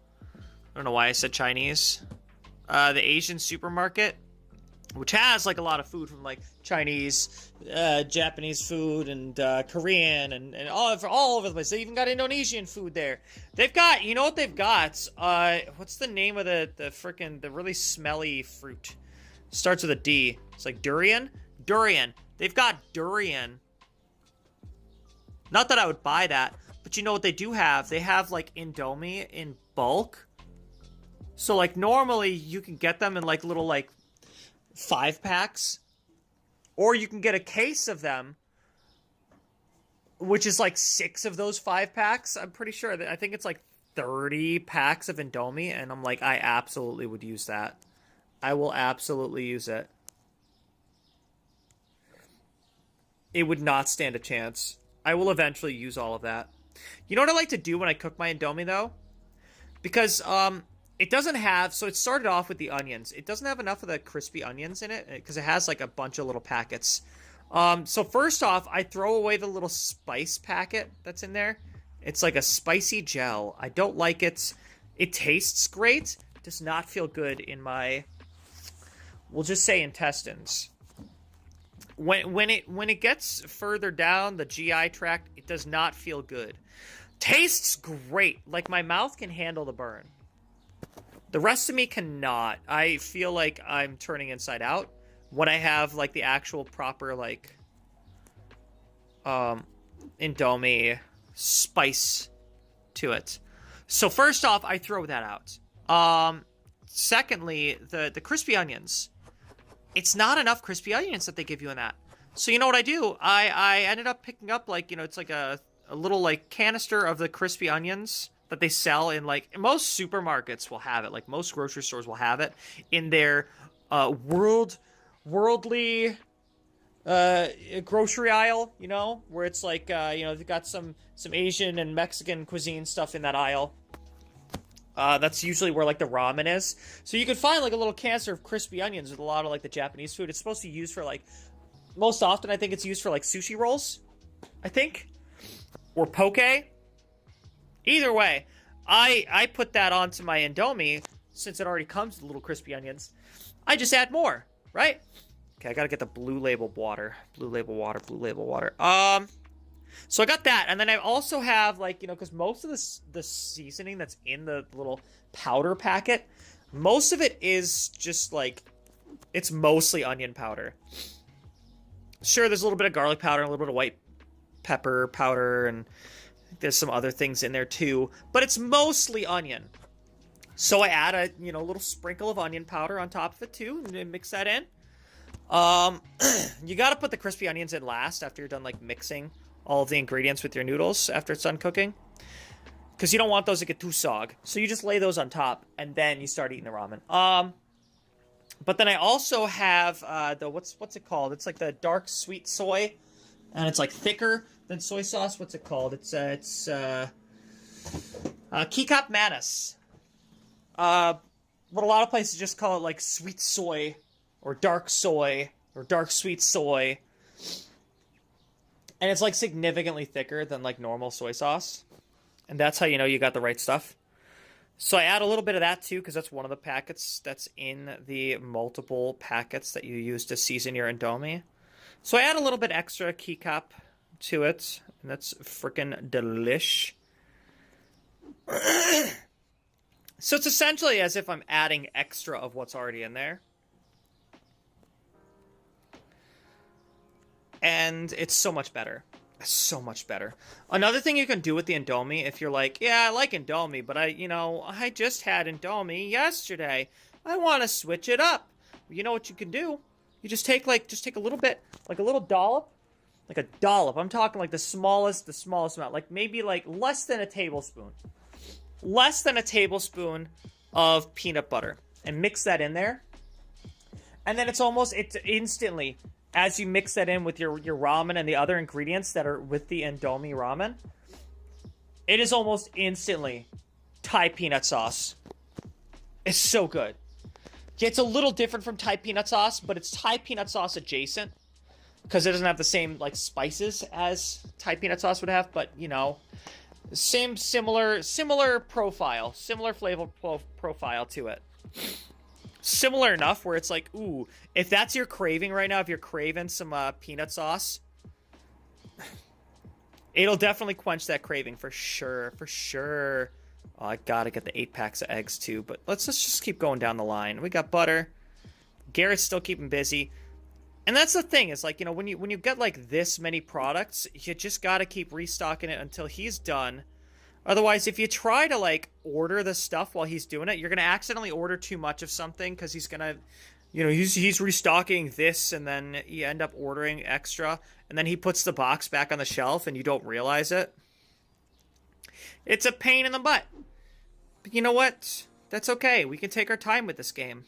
A: don't know why I said Chinese. The Asian supermarket, which has, like, a lot of food from, like, Chinese, Japanese food, and, Korean, and all over the place. They even got Indonesian food there. They've got, you know what they've got? What's the name of the really smelly fruit? Starts with a D. It's like durian? Durian. They've got durian. Not that I would buy that, but you know what they do have? They have, like, Indomie in bulk. So, like, normally you can get them in, like, little, like, 5-packs. Or you can get a case of them, which is, like, 6 of those 5-packs. I'm pretty sure that I think it's, like, 30 packs of Indomie, and I'm like, I absolutely would use that. I will absolutely use it. It would not stand a chance. I will eventually use all of that. You know what I like to do when I cook my Indomie, though? Because, it doesn't have... So it started off with the onions. It doesn't have enough of the crispy onions in it, because it has, like, a bunch of little packets. So first off, I throw away the little spice packet that's in there. It's like a spicy gel. I don't like it. It tastes great. It does not feel good in my... We'll just say intestines. When it gets further down the GI tract, it does not feel good. Tastes great. Like, my mouth can handle the burn. The rest of me cannot. I feel like I'm turning inside out when I have, like, the actual proper, like, Indomie spice to it. So first off, I throw that out. Secondly, the crispy onions. It's not enough crispy onions that they give you in that. So you know what I do? I ended up picking up, like, you know, it's like a little, like, canister of the crispy onions that they sell in, like, most supermarkets will have it. Like, most grocery stores will have it in their worldly grocery aisle, you know, where it's like, you know, they've got some Asian and Mexican cuisine stuff in that aisle. That's usually where, like, the ramen is. So you can find, like, a little canister of crispy onions with a lot of, like, the Japanese food. It's supposed to be used for, like, most often I think it's used for, like, sushi rolls, I think. Or poke. Either way, I put that onto my Indomie, since it already comes with little crispy onions. I just add more, right? Okay, I gotta get the blue label water. Blue label water. So I got that, and then I also have, like, you know, because most of the seasoning that's in the little powder packet, most of it is just, like, it's mostly onion powder. Sure, there's a little bit of garlic powder, and a little bit of white pepper powder, and there's some other things in there too, but it's mostly onion. So I add a, you know, little sprinkle of onion powder on top of it too, and mix that in. You gotta put the crispy onions in last after you're done, like, mixing all of the ingredients with your noodles after it's done cooking, because you don't want those to get too sog. So you just lay those on top, and then you start eating the ramen. But then I also have the what's it called? It's like the dark sweet soy, and it's like thicker. than soy sauce. What's it called? It's Kikop Manis. But a lot of places just call it like sweet soy or dark sweet soy. And it's like significantly thicker than like normal soy sauce. And that's how you know you got the right stuff. So I add a little bit of that too, because that's one of the packets that's in the multiple packets that you use to season your Indomie. So I add a little bit extra Kikop to it, and that's freaking delish. So it's essentially as if I'm adding extra of what's already in there. And it's so much better. So much better. Another thing you can do with the Indomie, if you're like, yeah, I like Indomie, but I just had Indomie yesterday. I want to switch it up. You know what you can do? You just take a little bit, like a little dollop, like a dollop. I'm talking like the smallest amount, like maybe like less than a tablespoon. Less than a tablespoon of peanut butter, and mix that in there. And then it's instantly, as you mix that in with your ramen and the other ingredients that are with the Indomie ramen, it is almost instantly Thai peanut sauce. It's so good. Yeah, it's a little different from Thai peanut sauce, but it's Thai peanut sauce adjacent, because it doesn't have the same like spices as Thai peanut sauce would have, but you know, similar profile, similar flavor profile to it. Similar enough where it's like, ooh, if that's your craving right now, if you're craving some peanut sauce, it'll definitely quench that craving for sure, for sure. Oh, I gotta get the 8 packs of eggs too, but let's just keep going down the line. We got butter. Garrett's still keeping busy. And that's the thing, is like, you know, when you get like this many products, you just gotta keep restocking it until he's done. Otherwise, if you try to like order the stuff while he's doing it, you're gonna accidentally order too much of something, because he's gonna, you know, he's restocking this, and then you end up ordering extra, and then he puts the box back on the shelf and you don't realize it. It's a pain in the butt. But you know what? That's okay. We can take our time with this game.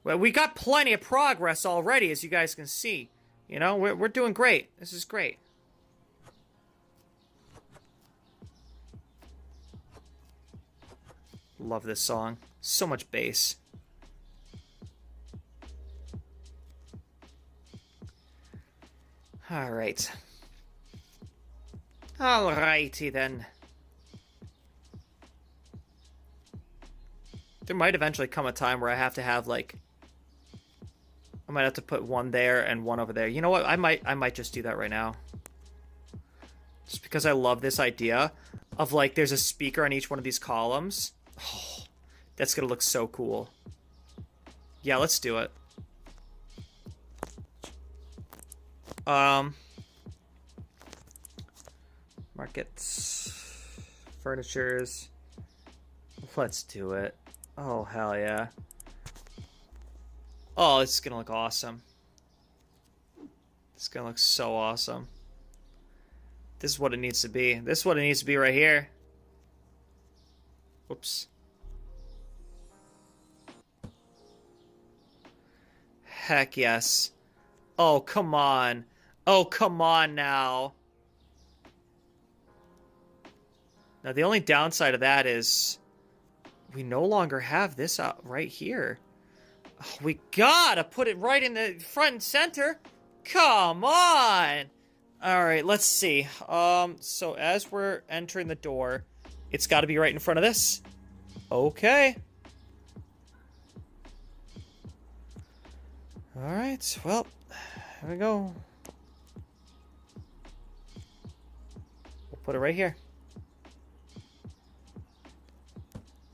A: Well, we got plenty of progress already, as you guys can see. You know, we're doing great. This is great. Love this song. So much bass. Alright. Alrighty then. There might eventually come a time where I have to have, like, I might have to put one there and one over there. You know what? I might just do that right now. Just because I love this idea of, like, there's a speaker on each one of these columns. Oh, that's gonna look so cool. Yeah, let's do it. Markets. Furnitures. Let's do it. Oh, hell yeah. Oh, this is gonna look awesome. This is gonna look so awesome. This is what it needs to be. This is what it needs to be right here. Whoops. Heck yes. Oh, come on. Oh, come on now. Now, the only downside of that is we no longer have this out right here. Oh, we gotta put it right in the front and center. Come on. All right, let's see. So as we're entering the door, it's got to be right in front of this. Okay. All right. Well, here we go. We'll put it right here.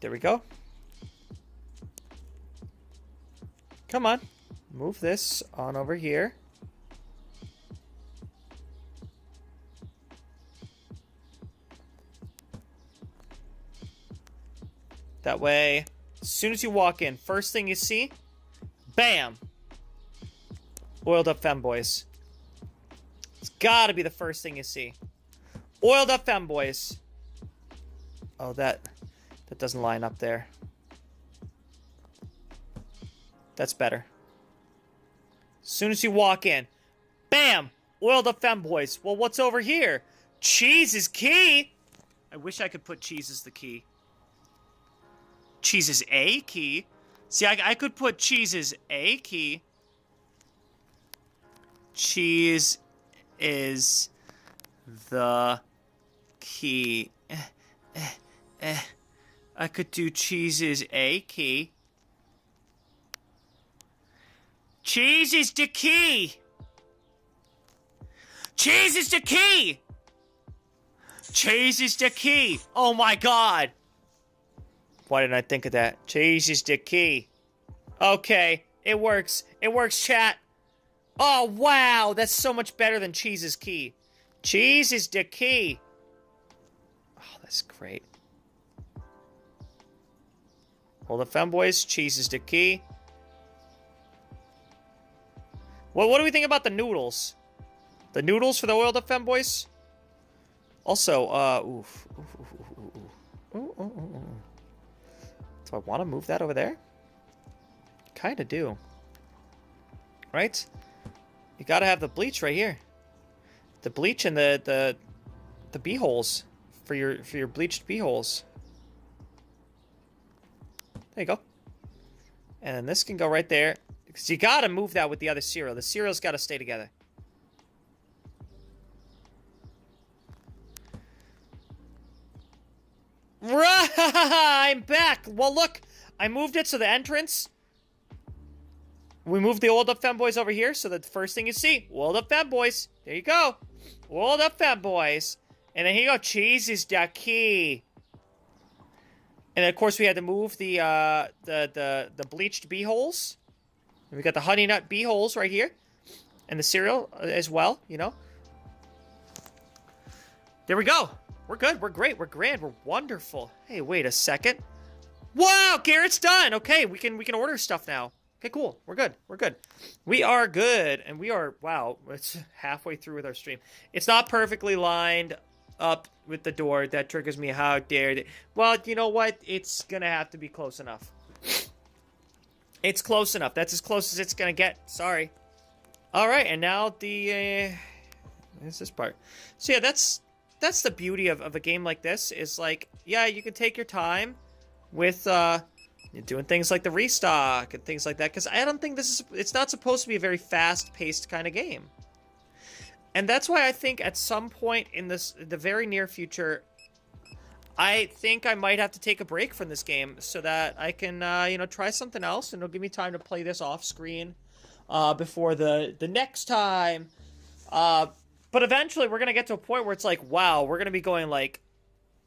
A: There we go. Come on. Move this on over here. That way, as soon as you walk in, first thing you see, bam! Oiled up femboys. It's gotta be the first thing you see. Oiled up femboys. Oh, that doesn't line up there. That's better. As soon as you walk in, bam! World of Femboys. Well, what's over here? Cheese is key. I wish I could put cheese as the key. Cheese is a key. See, I could put cheese as a key. Cheese is the key. I could do cheese is a key. Cheese is the key. Cheese is the key. Cheese is the key. Oh my god. Why didn't I think of that? Cheese is the key. Okay, it works. It works, chat. Oh, wow. That's so much better than cheese is key. Cheese is the key. Oh, that's great. Hold the femboys. Cheese is the key. Well, what do we think about the noodles? The noodles for the World of Femboys? Also, do I want to move that over there? Kinda do. Right? You gotta have the bleach right here. The bleach and the bee holes for your bleached bee holes. There you go. And then this can go right there. Because you gotta move that with the other cereal. The cereal's gotta stay together. Right, I'm back. Well, look, I moved it so the entrance. We moved the World of Femboys over here, so that the first thing you see, World of Femboys. There you go, World of Femboys. And then here you go, cheese is the key. And of course, we had to move the bleached bee holes. And we got the honey nut bee holes right here, and the cereal as well. You know. There we go. We're good. We're great. We're grand. We're wonderful. Hey, wait a second. Wow, Garrett's done. Okay, we can order stuff now. Okay, cool. We're good. We're good. We are good, and we are. Wow, it's halfway through with our stream. It's not perfectly lined up with the door. That triggers me. How dare they? Well, you know what? It's gonna have to be close enough. It's close enough. That's as close as it's gonna get. Sorry. All right, and now the what's this part? So yeah, that's the beauty of a game like this. Is like, yeah, you can take your time with doing things like the restock and things like that. Because I don't think it's not supposed to be a very fast-paced kind of game. And that's why I think at some point in the very near future, I think I might have to take a break from this game so that I can, try something else, and it'll give me time to play this off screen before the next time. But eventually, we're gonna get to a point where it's like, wow, we're gonna be going like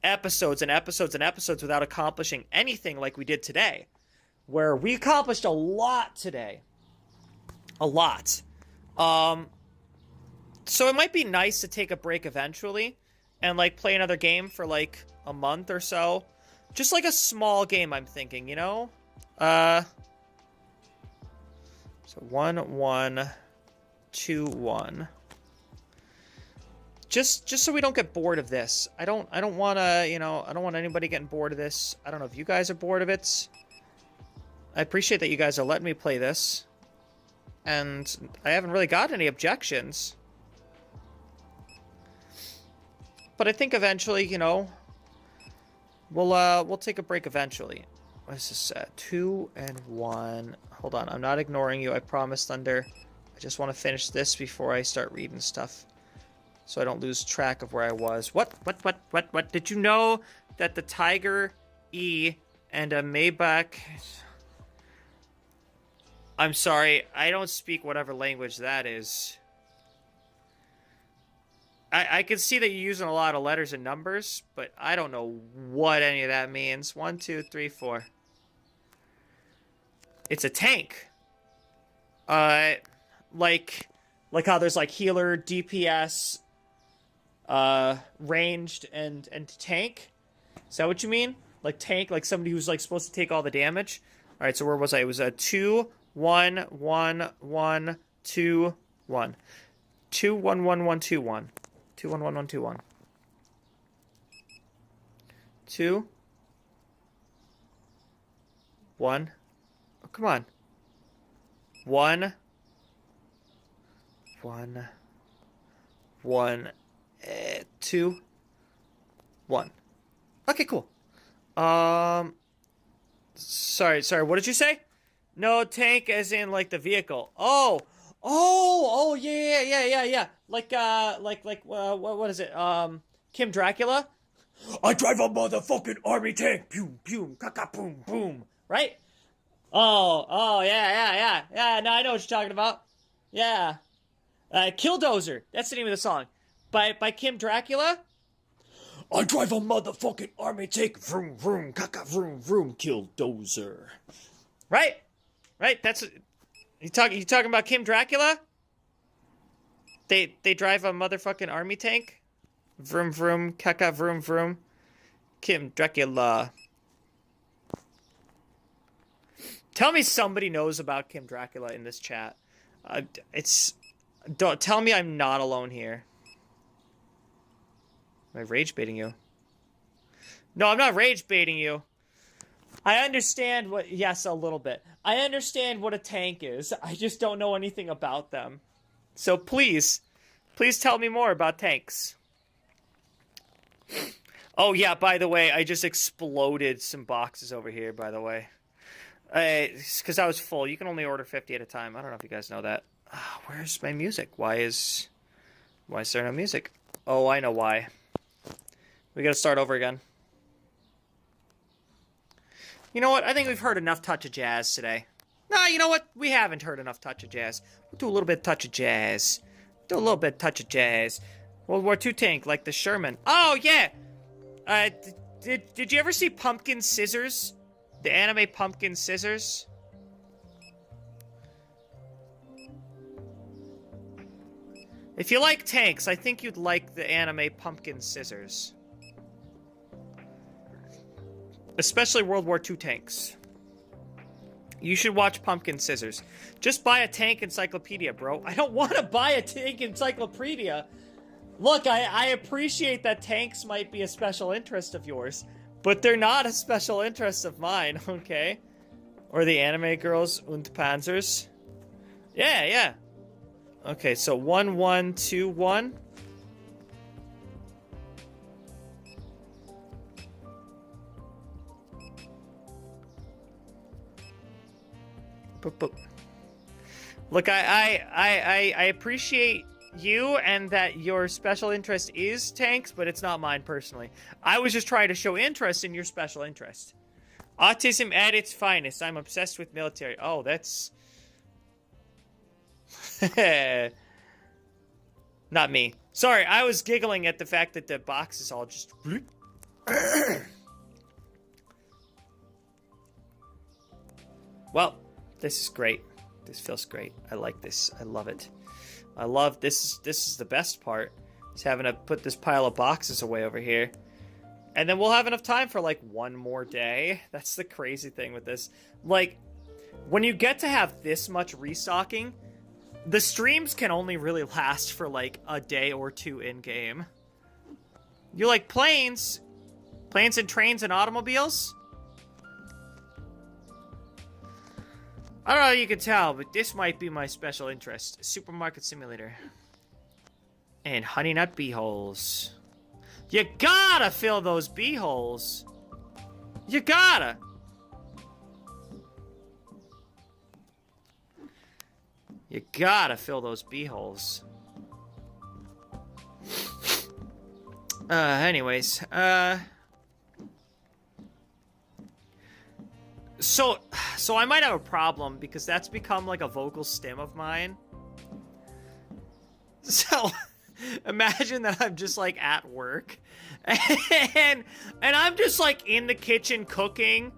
A: episodes and episodes and episodes without accomplishing anything like we did today, where we accomplished a lot today, a lot. So it might be nice to take a break eventually and like play another game for like a month or so. Just like a small game, I'm thinking, you know? So 1-1, 2-1. Just so we don't get bored of this. I don't want to, I don't want anybody getting bored of this. I don't know if you guys are bored of it. I appreciate that you guys are letting me play this. And I haven't really got any objections. But I think eventually, we'll take a break eventually. What is this? 2-1. Hold on, I'm not ignoring you. I promise, Thunder. I just want to finish this before I start reading stuff, so I don't lose track of where I was. What? Did you know that the Tiger E and a Maybach... I'm sorry, I don't speak whatever language that is. I can see that you're using a lot of letters and numbers, but I don't know what any of that means. 1, 2, 3, 4. It's a tank. Like how there's like healer, DPS, ranged, and tank. Is that what you mean? Like tank, like somebody who's like supposed to take all the damage. All right, so where was I? It was a 2, 1, 1, 1, 2, 1, 2, 1, 1, 1, 2, 1. 2, 1, 1, 1, 2, 1. 2, 1. Oh, come on. 1, 1, 1, 2, 1. Okay, cool. Sorry, what did you say? No, tank as in, like, the vehicle. Oh, yeah. Like, what is it? Kim Dracula? I drive a motherfucking army tank. Boom, boom, caca, boom, boom. Right? Yeah. No, I know what you're talking about. Yeah. Killdozer. That's the name of the song. By Kim Dracula. I drive a motherfucking army tank. Vroom, vroom, caca, vroom, vroom. Killdozer. Right? That's... You talking about Kim Dracula? They drive a motherfucking army tank? Vroom, vroom, caca, vroom, vroom. Kim Dracula. Tell me somebody knows about Kim Dracula in this chat. Don't tell me I'm not alone here. Am I rage baiting you? No, I'm not rage baiting you. I understand what... Yes, a little bit. I understand what a tank is. I just don't know anything about them. So please tell me more about tanks. Oh, yeah, by the way, I just exploded some boxes over here, by the way. Because I was full. You can only order 50 at a time. I don't know if you guys know that. Where's my music? Why is there no music? Oh, I know why. We gotta start over again. You know what? I think we've heard enough Touch of Jazz today. Nah, you know what? We haven't heard enough Touch of Jazz. We'll do a little bit of Touch of Jazz. World War II tank, like the Sherman. Oh, yeah! Did you ever see Pumpkin Scissors? The anime Pumpkin Scissors? If you like tanks, I think you'd like the anime Pumpkin Scissors. Especially World War II tanks. You should watch Pumpkin Scissors. Just buy a tank encyclopedia, bro. I don't want to buy a tank encyclopedia. Look, I appreciate that tanks might be a special interest of yours, but they're not a special interest of mine, okay? Or the anime girls und Panzers. Yeah. Okay, so 1, 1, 2, 1. Boop, boop. Look, I appreciate you and that your special interest is tanks, but it's not mine personally. I was just trying to show interest in your special interest. Autism at its finest. I'm obsessed with military. Oh, that's... Not me. Sorry, I was giggling at the fact that the box is all just... Well, this is great. This feels great. I like this. I love it. I love this. This is the best part. Is having to put this pile of boxes away over here. And then we'll have enough time for like one more day. That's the crazy thing with this. Like, when you get to have this much restocking, the streams can only really last for like a day or two in-game. You like planes? Planes and trains and automobiles? I don't know if you can tell, but this might be my special interest. Supermarket Simulator. And Honey Nut Beeholes. You gotta fill those beeholes. You gotta. You gotta fill those beeholes. Anyways, So I might have a problem because that's become like a vocal stim of mine. So imagine that I'm just like at work and I'm just like in the kitchen cooking,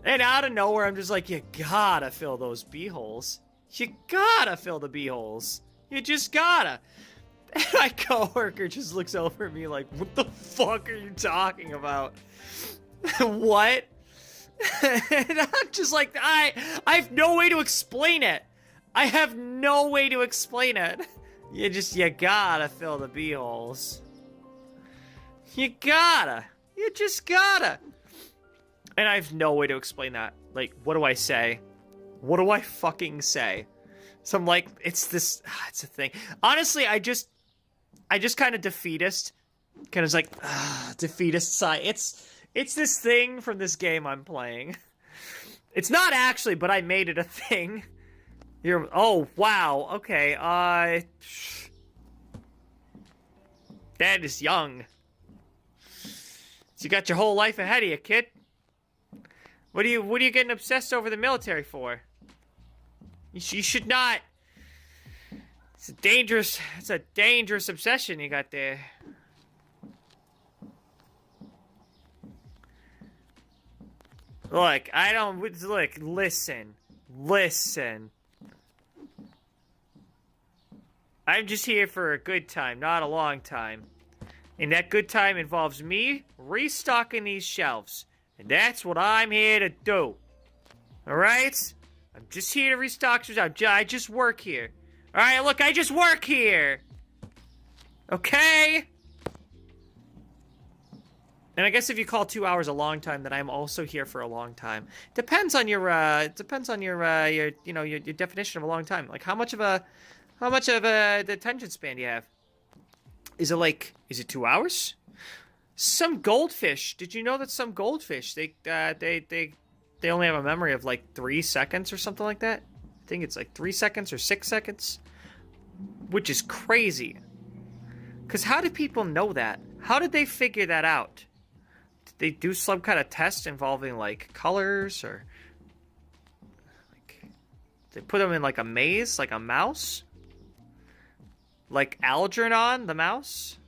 A: and out of nowhere I'm just like, you gotta fill those beeholes. You gotta fill the beeholes. You just gotta. And my coworker just looks over at me like, what the fuck are you talking about? What? And I'm just like, I have no way to explain it. I have no way to explain it. You gotta fill the beeholes. You just gotta. And I have no way to explain that. Like, what do I say? What do I fucking say? So I'm like, it's a thing. Honestly, I just kind of defeatist. Kind of like, defeatist side. It's this thing from this game I'm playing. It's not actually, but I made it a thing. Oh, wow. Okay, that is young. So you got your whole life ahead of you, kid. What are you getting obsessed over the military for? You should not. It's a dangerous obsession you got there. Look, listen. I'm just here for a good time, not a long time. And that good time involves me restocking these shelves. And that's what I'm here to do. Alright? I'm just here to restock shelves. I just work here. Alright, look, I just work here. Okay? And I guess if you call 2 hours a long time, then I'm also here for a long time. Depends on your your definition of a long time. Like how much of a attention span do you have? Is it 2 hours? Some goldfish. Did you know that some goldfish they only have a memory of like 3 seconds or something like that? I think it's like 3 seconds or 6 seconds, which is crazy. Cause how did people know that? How did they figure that out? Did they do some kind of test involving like colors or like they put them in like a maze, like a mouse? Like Algernon, the mouse?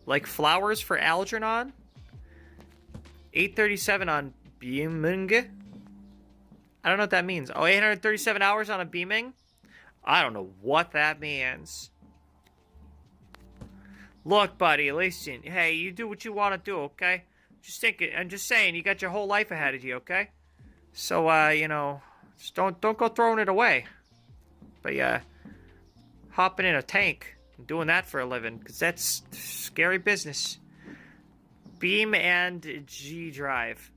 A: Like flowers for Algernon? 837 on Beaming? I don't know what that means. Oh, 837 hours on a beaming? I don't know what that means. Look, buddy, listen. Hey, you do what you want to do, okay? Just think it. I'm just saying, you got your whole life ahead of you, okay? So, just don't go throwing it away. But yeah, hopping in a tank and doing that for a living, because that's scary business. Beam and G drive.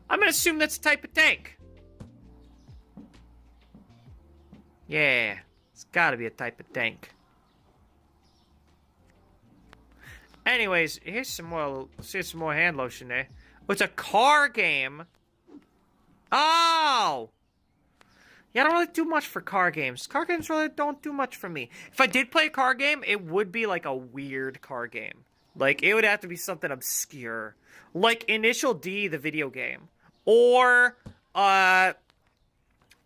A: I'm gonna assume that's a type of tank. Yeah, it's gotta be a type of tank. Anyways, here's some more hand lotion there. Oh, it's a car game. Oh! Yeah, I don't really do much for car games. Car games really don't do much for me. If I did play a car game, it would be like a weird car game. Like, it would have to be something obscure. Like Initial D, the video game. Or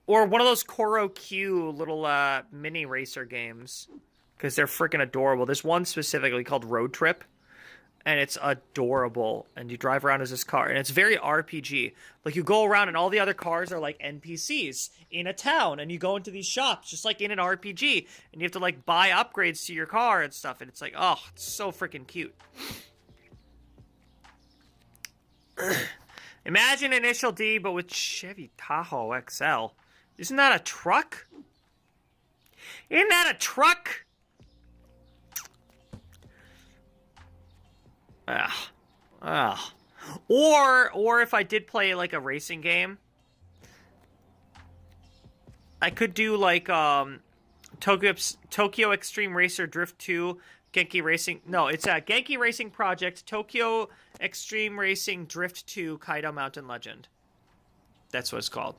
A: one of those Koro Q little, mini racer games. Because they're freaking adorable. There's one specifically called Road Trip. And it's adorable. And you drive around as this car. And it's very RPG. Like, you go around and all the other cars are like NPCs in a town. And you go into these shops just like in an RPG. And you have to like buy upgrades to your car and stuff. And it's like, oh, it's so freaking cute. Imagine Initial D, but with Chevy Tahoe XL. Isn't that a truck? Isn't that a truck? Or if I did play like a racing game, I could do like Tokyo Extreme Racer Drift 2, Genki Racing. No, it's a Genki Racing Project, Tokyo Extreme Racing Drift 2, Kaido Mountain Legend. That's what it's called.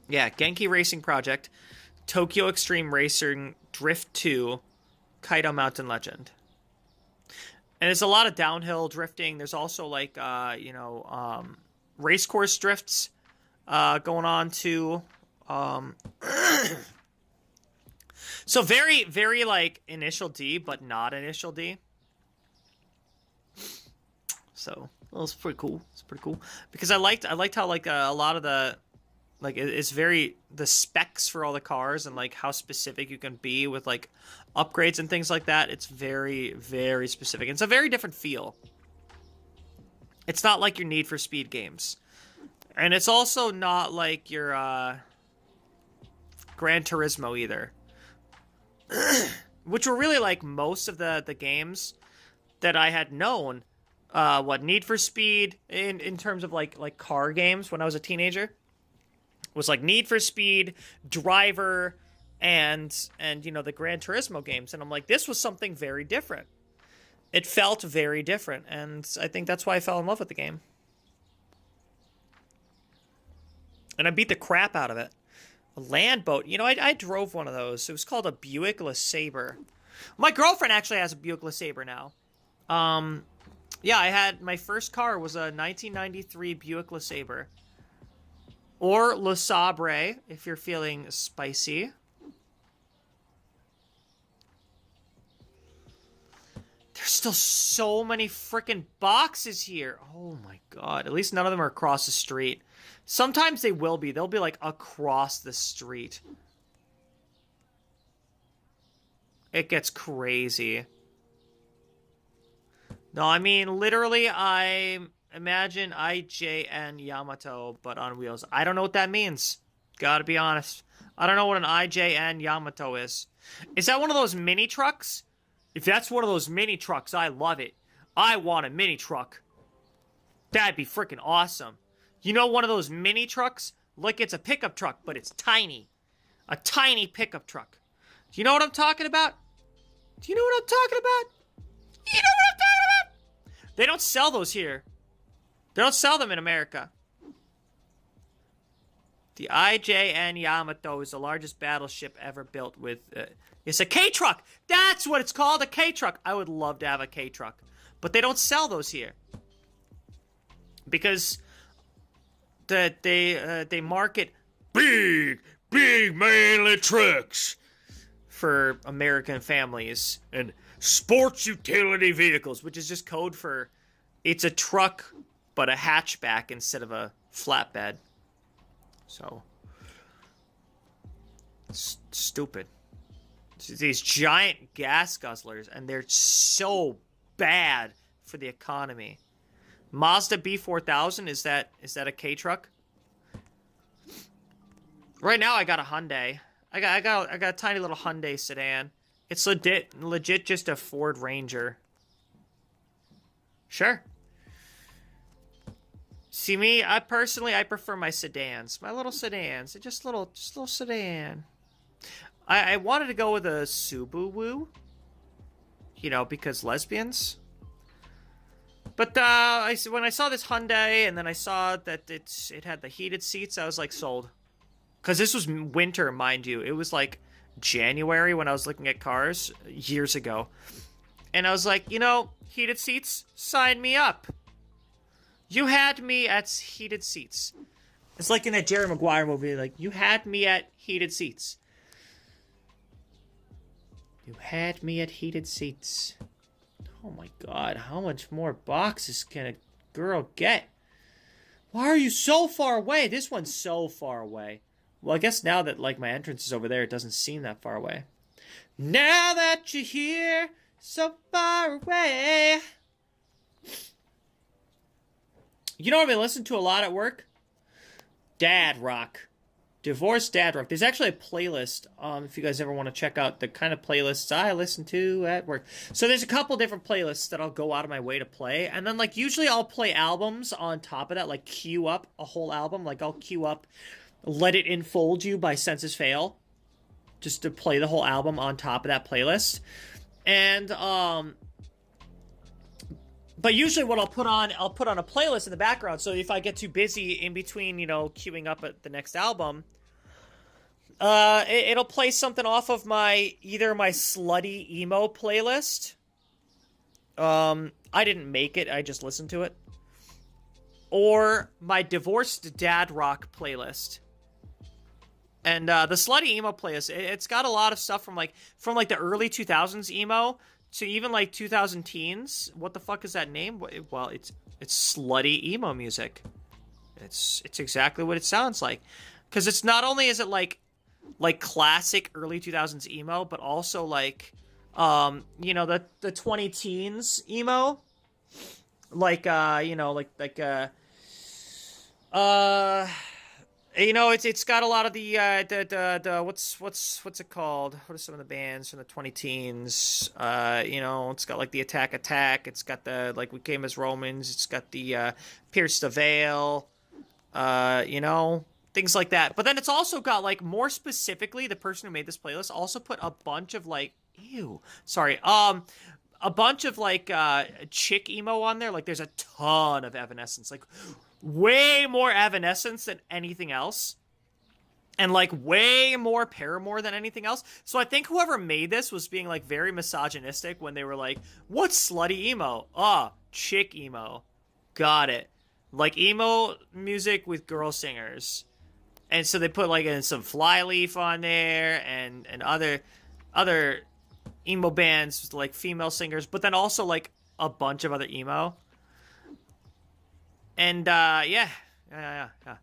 A: Yeah, Genki Racing Project, Tokyo Extreme Racing Drift 2, Kaido Mountain Legend. And there's a lot of downhill drifting. There's also like, race course drifts going on too. So very, very like Initial D, but not Initial D. So well, it's pretty cool. It's pretty cool because I liked how like a lot of the like it's very the specs for all the cars and like how specific you can be with like upgrades and things like that. It's very, very specific. It's a very different feel. It's not like your Need for Speed games. And it's also not like your Gran Turismo either. Which were really like most of the games that I had known. Need for Speed in terms of like car games when I was a teenager. Was like Need for Speed, Driver, and you know, the Gran Turismo games, and I'm like, this was something very different. It felt very different, and I think that's why I fell in love with the game. And I beat the crap out of it. A land boat. You know, I drove one of those. It was called a Buick LeSabre. My girlfriend actually has a Buick LeSabre now. Yeah, I had, my first car was a 1993 Buick LeSabre. Or LeSabre, if you're feeling spicy. There's still so many freaking boxes here. Oh my god. At least none of them are across the street. Sometimes they will be. They'll be like across the street. It gets crazy. No, I mean, literally, I imagine IJN Yamato, but on wheels. I don't know what that means. Gotta be honest. I don't know what an IJN Yamato is. Is that one of those mini trucks? If that's one of those mini trucks, I love it. I want a mini truck. That'd be freaking awesome. You know, one of those mini trucks? Like it's a pickup truck, but it's tiny. A tiny pickup truck. Do you know what I'm talking about? Do you know what I'm talking about? You know what I'm talking about? They don't sell those here. They don't sell them in America. The IJN Yamato is the largest battleship ever built with... it's a K-truck! That's what it's called, a K-truck! I would love to have a K-truck. But they don't sell those here. Because they market big manly trucks for American families. And sports utility vehicles, which is just code for... It's a truck, but a hatchback instead of a flatbed. So, stupid. These giant gas guzzlers, and they're so bad for the economy. Mazda B4000, is that a K truck? Right now, I got a Hyundai. I got a tiny little Hyundai sedan. It's legit just a Ford Ranger. Sure. See me, I prefer my sedans. My little sedans. They're just little sedan. I wanted to go with a Subaru. You know, because lesbians. But when I saw this Hyundai, and then I saw that it had the heated seats, I was like, sold. Because this was winter, mind you. It was like January when I was looking at cars years ago. And I was like, you know, heated seats, sign me up. You had me at heated seats. It's like in that Jerry Maguire movie, like, you had me at heated seats. You had me at heated seats. Oh my god, how much more boxes can a girl get? Why are you so far away? This one's so far away. Well, I guess now that, like, my entrance is over there, it doesn't seem that far away. Now that you're here, so far away. You know what I've been listening to a lot at work? Dad rock. Divorced dad rock. There's actually a playlist, if you guys ever want to check out the kind of playlists I listen to at work. So there's a couple different playlists that I'll go out of my way to play. And then, like, usually I'll play albums on top of that, like, queue up a whole album. Like, I'll queue up Let It Enfold You by Census Fail, just to play the whole album on top of that playlist. And, but usually what I'll put on a playlist in the background, so if I get too busy in between, you know, queuing up at the next album, it'll play something off of either my slutty emo playlist. I didn't make it, I just listened to it. Or my divorced dad rock playlist. And the slutty email playlist, it's got a lot of stuff from the early 2000s emo to even like 2000 teens. What the fuck is that name? Well, it's slutty emo music. It's exactly what it sounds like. Because it's not only is it like classic early 2000s emo, but also like you know, the 20 teens emo. Like you know, you know, it's got a lot of the what's it called? What are some of the bands from the 20 teens? You know, it's got like the Attack. It's got the like We Came as Romans. It's got the Pierce the Veil. You know, things like that. But then it's also got, like, more specifically, the person who made this playlist also put a bunch of, like, a bunch of, like, chick emo on there. Like, there's a ton of Evanescence, like, way more Evanescence than anything else. And, like, way more Paramore than anything else. So I think whoever made this was being, like, very misogynistic when they were like, what's slutty emo? Chick emo. Got it. Like, emo music with girl singers. And so they put, like, in some Flyleaf on there and other emo bands with, like, female singers. But then also, like, a bunch of other emo. And, yeah.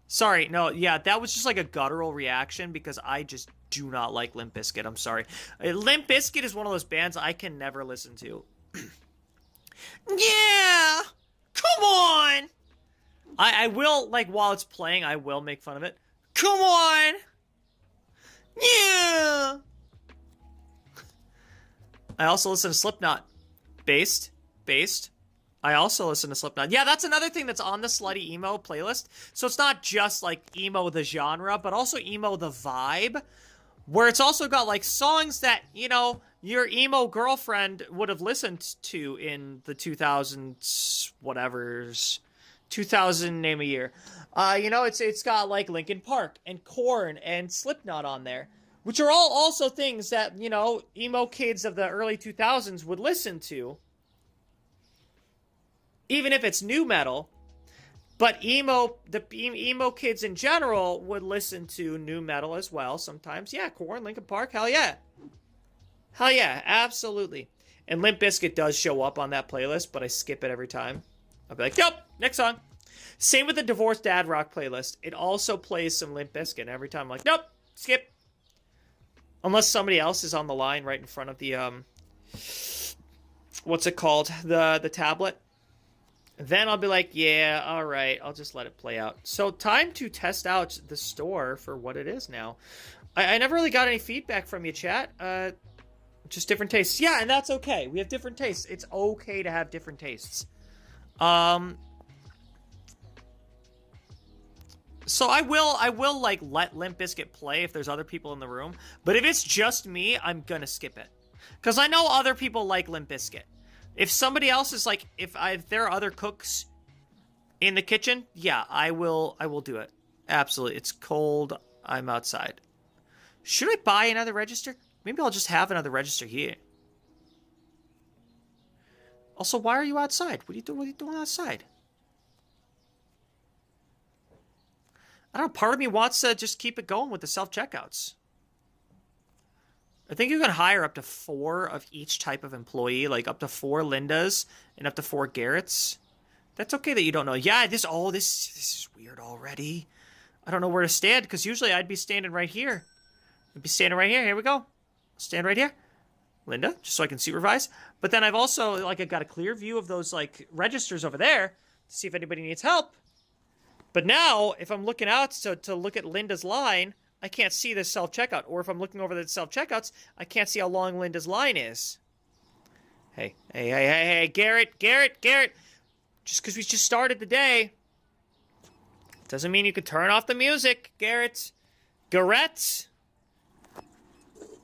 A: Sorry, no, yeah, that was just like a guttural reaction because I just do not like Limp Bizkit. I'm sorry. Limp Bizkit is one of those bands I can never listen to. Yeah! Come on! I will, like, while it's playing, I will make fun of it. Come on! Yeah! I also listen to Slipknot. Based. I also listen to Slipknot. Yeah, that's another thing that's on the Slutty Emo playlist. So it's not just, like, emo the genre, but also emo the vibe. Where it's also got, like, songs that, you know, your emo girlfriend would have listened to in the 2000s, whatever's. 2000, name a year. You know, it's got, like, Linkin Park and Korn and Slipknot on there. Which are all also things that, you know, emo kids of the early 2000s would listen to. Even if it's new metal, but emo kids in general would listen to new metal as well sometimes. Yeah, Korn, Linkin Park, hell yeah. Hell yeah, absolutely. And Limp Bizkit does show up on that playlist, but I skip it every time. I'll be like, yep, next song. Same with the Divorced Dad Rock playlist. It also plays some Limp Bizkit, and every time I'm like, nope, skip. Unless somebody else is on the line right in front of the, what's it called? The tablet. Then I'll be like, yeah, all right, I'll just let it play out. So time to test out the store for what it is now. I never really got any feedback from you, chat. Just different tastes. Yeah, and that's okay. We have different tastes. It's okay to have different tastes. So I will like let Limp Bizkit play if there's other people in the room. But if it's just me, I'm gonna skip it. Because I know other people like Limp Bizkit. If somebody else is like, if there are other cooks in the kitchen, yeah, I will do it. Absolutely. It's cold. I'm outside. Should I buy another register? Maybe I'll just have another register here. Also, why are you outside? What are you doing outside? I don't know. Part of me wants to just keep it going with the self-checkouts. I think you can hire up to 4 of each type of employee, like up to 4 Lindas and up to 4 Garretts. That's okay that you don't know. Yeah, this is weird already. I don't know where to stand, because usually I'd be standing right here. I'd be standing right here. Here we go. Stand right here. Linda, just so I can supervise. But then I've also, like, I've got a clear view of those, like, registers over there to see if anybody needs help. But now, if I'm looking out to look at Linda's line, I can't see the self-checkout. Or if I'm looking over the self-checkouts, I can't see how long Linda's line is. Hey, Garrett. Just because we just started the day doesn't mean you can turn off the music, Garrett.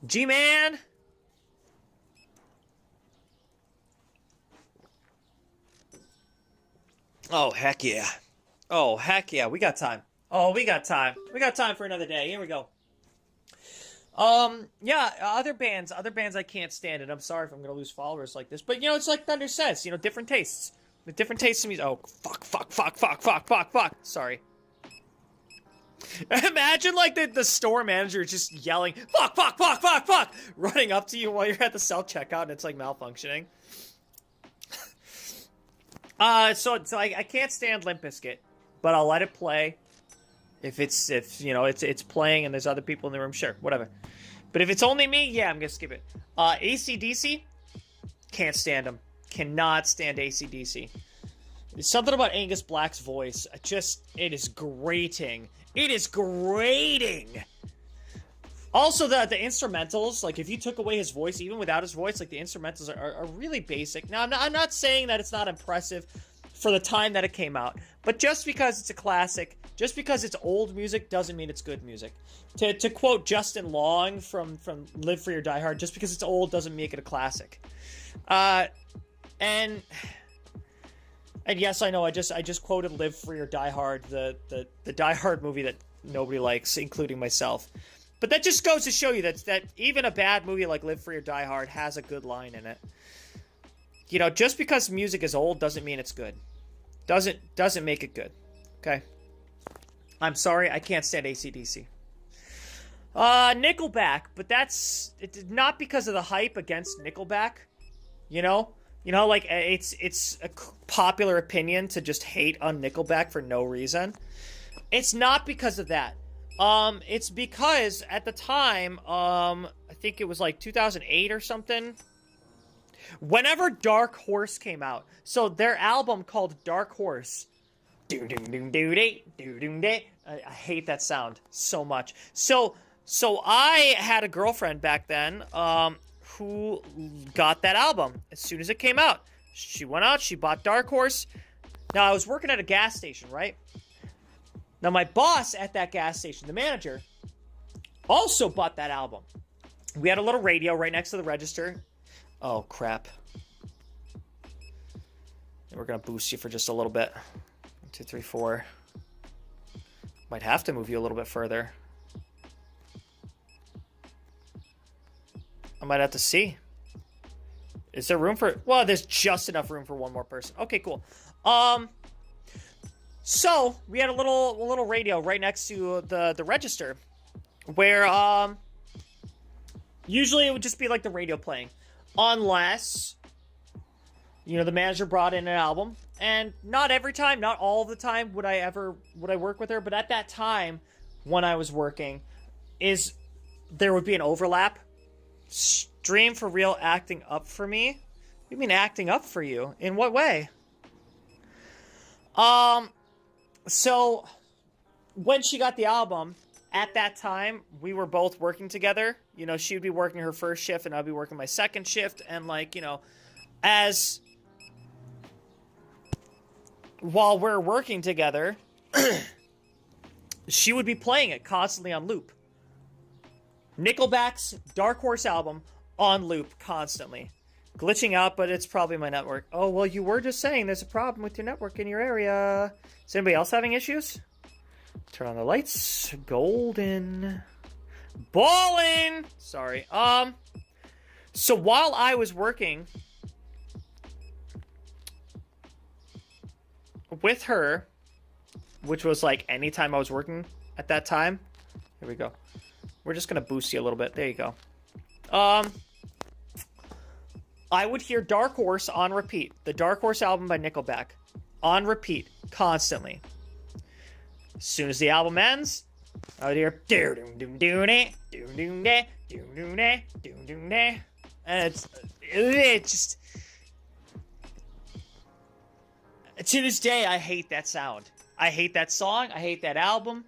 A: G-Man. Oh, heck yeah. We got time. We got time for another day. Here we go. Yeah, other bands I can't stand it. I'm sorry if I'm gonna lose followers like this, but you know, it's like Thunder says, you know, different tastes. With different tastes in music. Oh, fuck. Sorry. Imagine, like, the store manager just yelling, fuck, running up to you while you're at the self-checkout and it's, like, malfunctioning. So I can't stand Limp Bizkit, but I'll let it play. If you know, it's playing and there's other people in the room, sure, whatever. But if it's only me, yeah, I'm gonna skip it. AC/DC, can't stand them. Cannot stand AC/DC. There's something about Angus Black's voice. It is grating. It is grating. Also, the instrumentals, like, if you took away his voice, even without his voice, like, the instrumentals are really basic. Now, I'm not saying that it's not impressive for the time that it came out, but just because it's a classic Just because it's old music doesn't mean it's good music. To quote Justin Long from Live Free or Die Hard, just because it's old doesn't make it a classic. And yes, I know I just quoted Live Free or Die Hard, the Die Hard movie that nobody likes, including myself. But that just goes to show you that even a bad movie like Live Free or Die Hard has a good line in it. You know, just because music is old doesn't mean it's good. Doesn't make it good. Okay? I'm sorry, I can't stand AC/DC. Nickelback, but it's not because of the hype against Nickelback. You know, like it's a popular opinion to just hate on Nickelback for no reason. It's not because of that. It's because at the time, I think it was like 2008 or something. Whenever Dark Horse came out, so their album called Dark Horse. I hate that sound so much. So I had a girlfriend back then, who got that album as soon as it came out. She went out, she bought Dark Horse. Now, I was working at a gas station, right? Now, my boss at that gas station, the manager, also bought that album. We had a little radio right next to the register. Oh, crap. And we're going to boost you for just a little bit. 1, 2, 3, 4. Might have to move you a little bit further. I might have to see. Is there room for... Well, there's just enough room for one more person. Okay, cool. So, we had a little radio right next to the register. Where, usually it would just be like the radio playing. Unless, you know, the manager brought in an album. And not every time, not all the time would I work with her. But at that time, when I was working, there would be an overlap. Stream for real acting up for me? What do you mean acting up for you? In what way? So, when she got the album, at that time, we were both working together. You know, she would be working her first shift, and I'd be working my second shift. And, like, you know, while we're working together, she would be playing it constantly on loop. Nickelback's Dark Horse album on loop constantly. Glitching out, but it's probably my network. Oh, well, you were just saying there's a problem with your network in your area. Is anybody else having issues? Turn on the lights. Golden. Ballin'! Sorry. So while I was working with her, which was like anytime I was working at that time. Here we go. We're just going to boost you a little bit. There you go. I would hear Dark Horse on repeat. The Dark Horse album by Nickelback. On repeat. Constantly. As soon as the album ends, I would hear... And it's just... To this day, I hate that sound. I hate that song. I hate that album.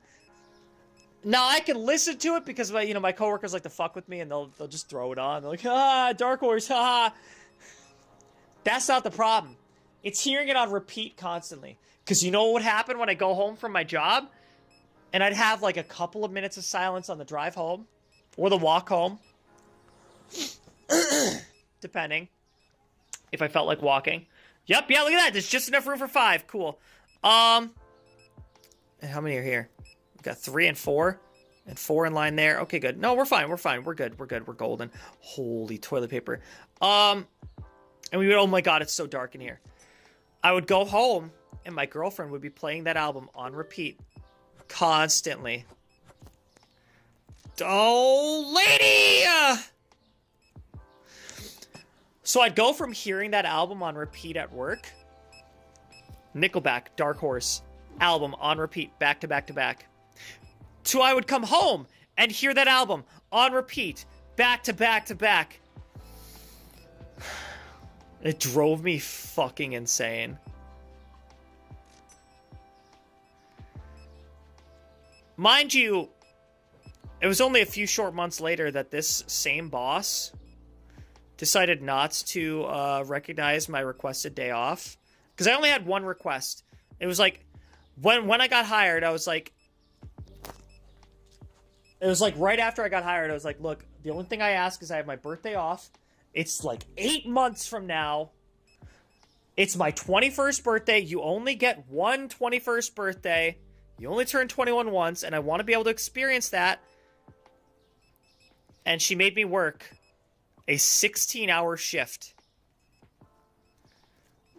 A: Now, I can listen to it because, you know, my coworkers like to fuck with me and they'll just throw it on. They're like, Dark Horse, That's not the problem. It's hearing it on repeat constantly. Because you know what would happen when I go home from my job? And I'd have like a couple of minutes of silence on the drive home. Or the walk home. Depending. If I felt like walking. Yep, yeah, look at that. There's just enough room for 5. Cool. And how many are here? We've got 3 and 4. And 4 in line there. Okay, good. No, we're fine. We're fine. We're good. We're good. We're golden. Holy toilet paper. And we would, oh my god, it's so dark in here. I would go home, and my girlfriend would be playing that album on repeat. Constantly. Oh, lady! So I'd go from hearing that album on repeat at work. Nickelback, Dark Horse, album on repeat, back to back to back. To I would come home and hear that album on repeat, back to back to back. It drove me fucking insane. Mind you, it was only a few short months later that this same boss decided not to recognize my requested day off. Because I only had one request. It was like, when I got hired, I was like, it was like right after I got hired, I was like, look, the only thing I ask is I have my birthday off. It's like 8 months from now. It's my 21st birthday. You only get one 21st birthday. You only turn 21 once, and I want to be able to experience that. And she made me work a 16-hour shift.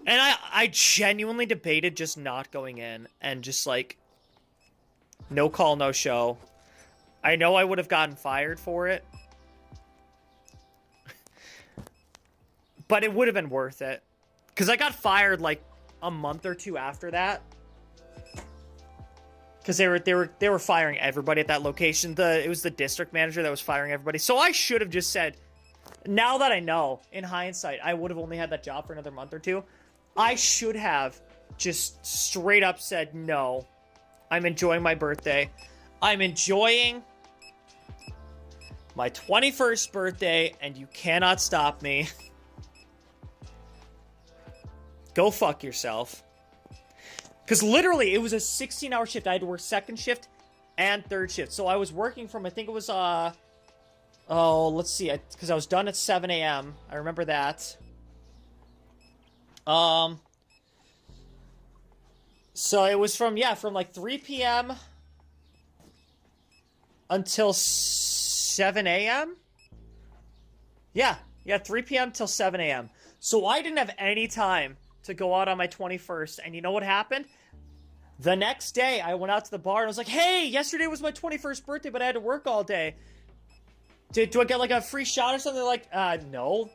A: And I genuinely debated just not going in and just like, no call, no show. I know I would have gotten fired for it. But it would have been worth it. Because I got fired like a month or two after that. Because they were firing everybody at that location. It was the district manager that was firing everybody. So I should have just said, now that I know, in hindsight, I would have only had that job for another month or two. I should have just straight up said, no, I'm enjoying my birthday. I'm enjoying my 21st birthday, and you cannot stop me. Go fuck yourself. Because literally, it was a 16-hour shift. I had to work second shift and third shift. So I was working from, I think it was, let's see. Because I was done at 7 a.m. I remember that. So it was from like 3 p.m. until 7 a.m.? Yeah, 3 p.m. till 7 a.m. So I didn't have any time to go out on my 21st, and you know what happened? The next day, I went out to the bar, and I was like, hey, yesterday was my 21st birthday, but I had to work all day. Do I get, like, a free shot or something? They're like, no.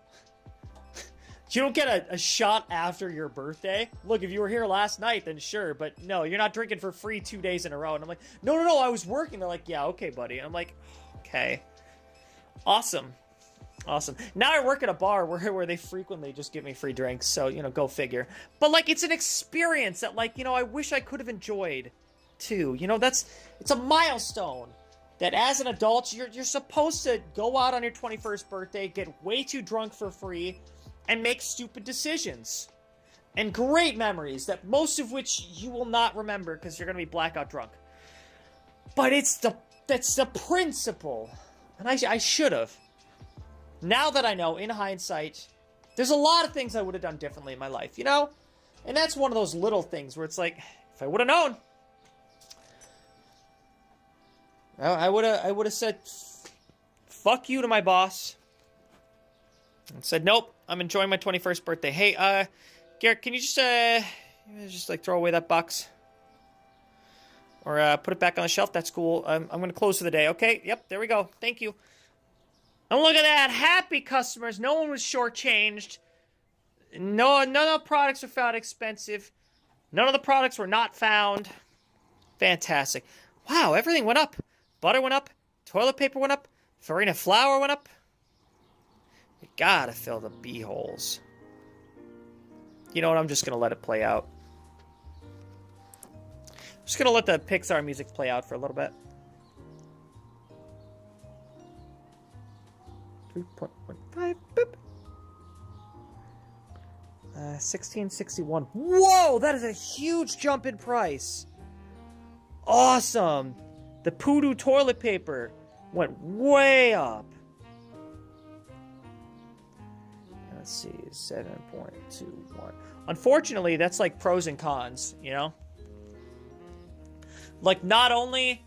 A: You don't get a shot after your birthday. Look, if you were here last night, then sure, but no, you're not drinking for free 2 days in a row. And I'm like, no, I was working. They're like, yeah, okay, buddy. And I'm like, okay. Awesome. Now I work at a bar where they frequently just give me free drinks, so, go figure. But, like, it's an experience that, like, I wish I could have enjoyed, too. It's a milestone that as an adult, you're supposed to go out on your 21st birthday, get way too drunk for free, and make stupid decisions. And great memories, that most of which you will not remember because you're going to be blackout drunk. But that's the principle. And I should have. Now that I know, in hindsight, there's a lot of things I would have done differently in my life, And that's one of those little things where it's like, if I would have known, I would have said, fuck you to my boss. And said, nope, I'm enjoying my 21st birthday. Hey, Garrett, can you just like throw away that box? Or put it back on the shelf? That's cool. I'm going to close for the day. Okay, yep, there we go. Thank you. And look at that. Happy customers. No one was shortchanged. No, none of the products were found expensive. None of the products were not found. Fantastic. Wow, everything went up. Butter went up. Toilet paper went up. Farina flour went up. You gotta fill the b-holes. You know what? I'm just gonna let it play out. I'm just gonna let the Pixar music play out for a little bit. 3.15, boop. 1661. Whoa, that is a huge jump in price. Awesome. The Poodoo toilet paper went way up. Let's see, 7.21. Unfortunately, that's like pros and cons, Like, not only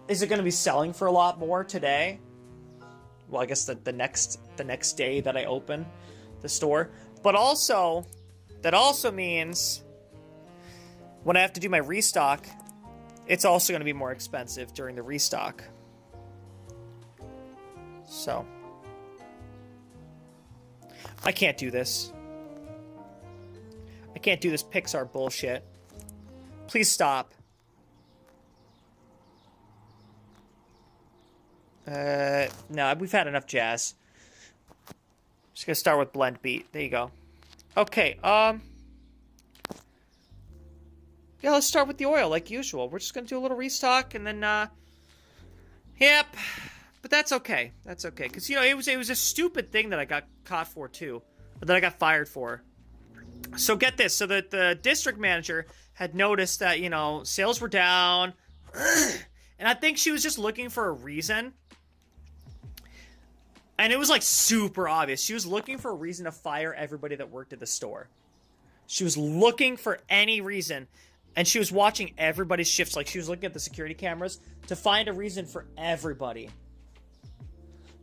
A: is it going to be selling for a lot more today, well, I guess the next day that I open the store, but also, that also means when I have to do my restock, it's also going to be more expensive during the restock. So, I can't do this. I can't do this Pixar bullshit. Please stop. No, we've had enough jazz. Just gonna start with blend beat. There you go. Okay, yeah, let's start with the oil, like usual. We're just gonna do a little restock, and then, yep. But that's okay. That's okay. Because, it was a stupid thing that I got caught for, too. That I got fired for. So get this. So the district manager had noticed that, you know, sales were down. And I think she was just looking for a reason. And it was like super obvious. She was looking for a reason to fire everybody that worked at the store. She was looking for any reason. And she was watching everybody's shifts. Like, she was looking at the security cameras to find a reason for everybody.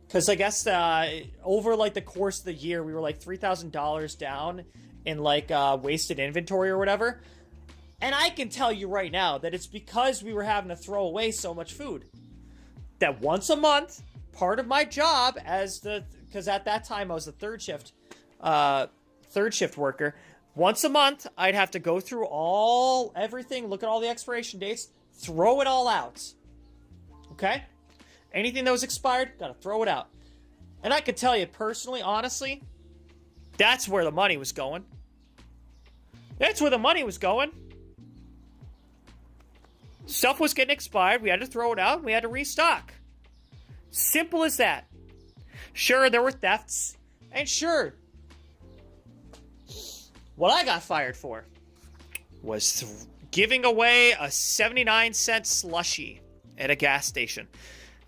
A: Because I guess over, like, the course of the year, we were, like, $3,000 down in, like, wasted inventory or whatever. And I can tell you right now that it's because we were having to throw away so much food. That once a month, part of my job because at that time I was a third shift worker. Once a month, I'd have to go through everything, look at all the expiration dates, throw it all out. Okay? Anything that was expired, gotta throw it out. And I could tell you personally, honestly, that's where the money was going. That's where the money was going. Stuff was getting expired, we had to throw it out, we had to restock. Simple as that. Sure, there were thefts, and sure, what I got fired for was giving away a 79-cent slushie at a gas station.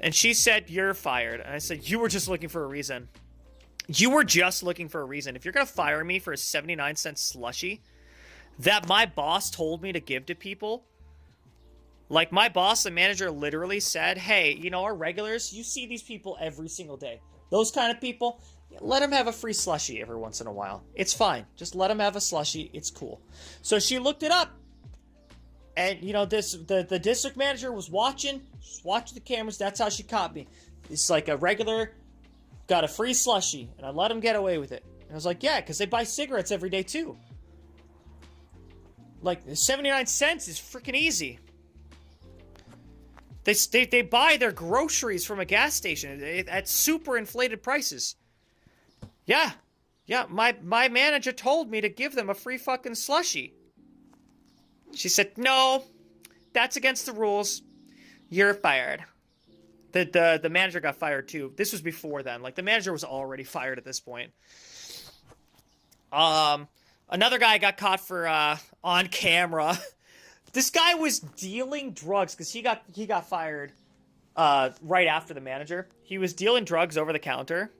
A: And she said, "You're fired." And I said, "You were just looking for a reason. You were just looking for a reason. If you're going to fire me for a 79-cent slushie that my boss told me to give to people," like, my boss, the manager, literally said, "Hey, you know, our regulars, you see these people every single day. Those kind of people, let them have a free slushie every once in a while. It's fine. Just let them have a slushie. It's cool." So she looked it up. And, you know, the district manager was watching the cameras. That's how she caught me. It's like a regular got a free slushie, and I let him get away with it. And I was like, yeah, because they buy cigarettes every day, too. Like, 79 cents is freaking easy. They buy their groceries from a gas station at super inflated prices. Yeah, my manager told me to give them a free fucking slushie. She said, "No, that's against the rules. You're fired." The manager got fired too. This was before then. Like, the manager was already fired at this point. Another guy got caught for on camera. This guy was dealing drugs because he got fired right after the manager. He was dealing drugs over the counter.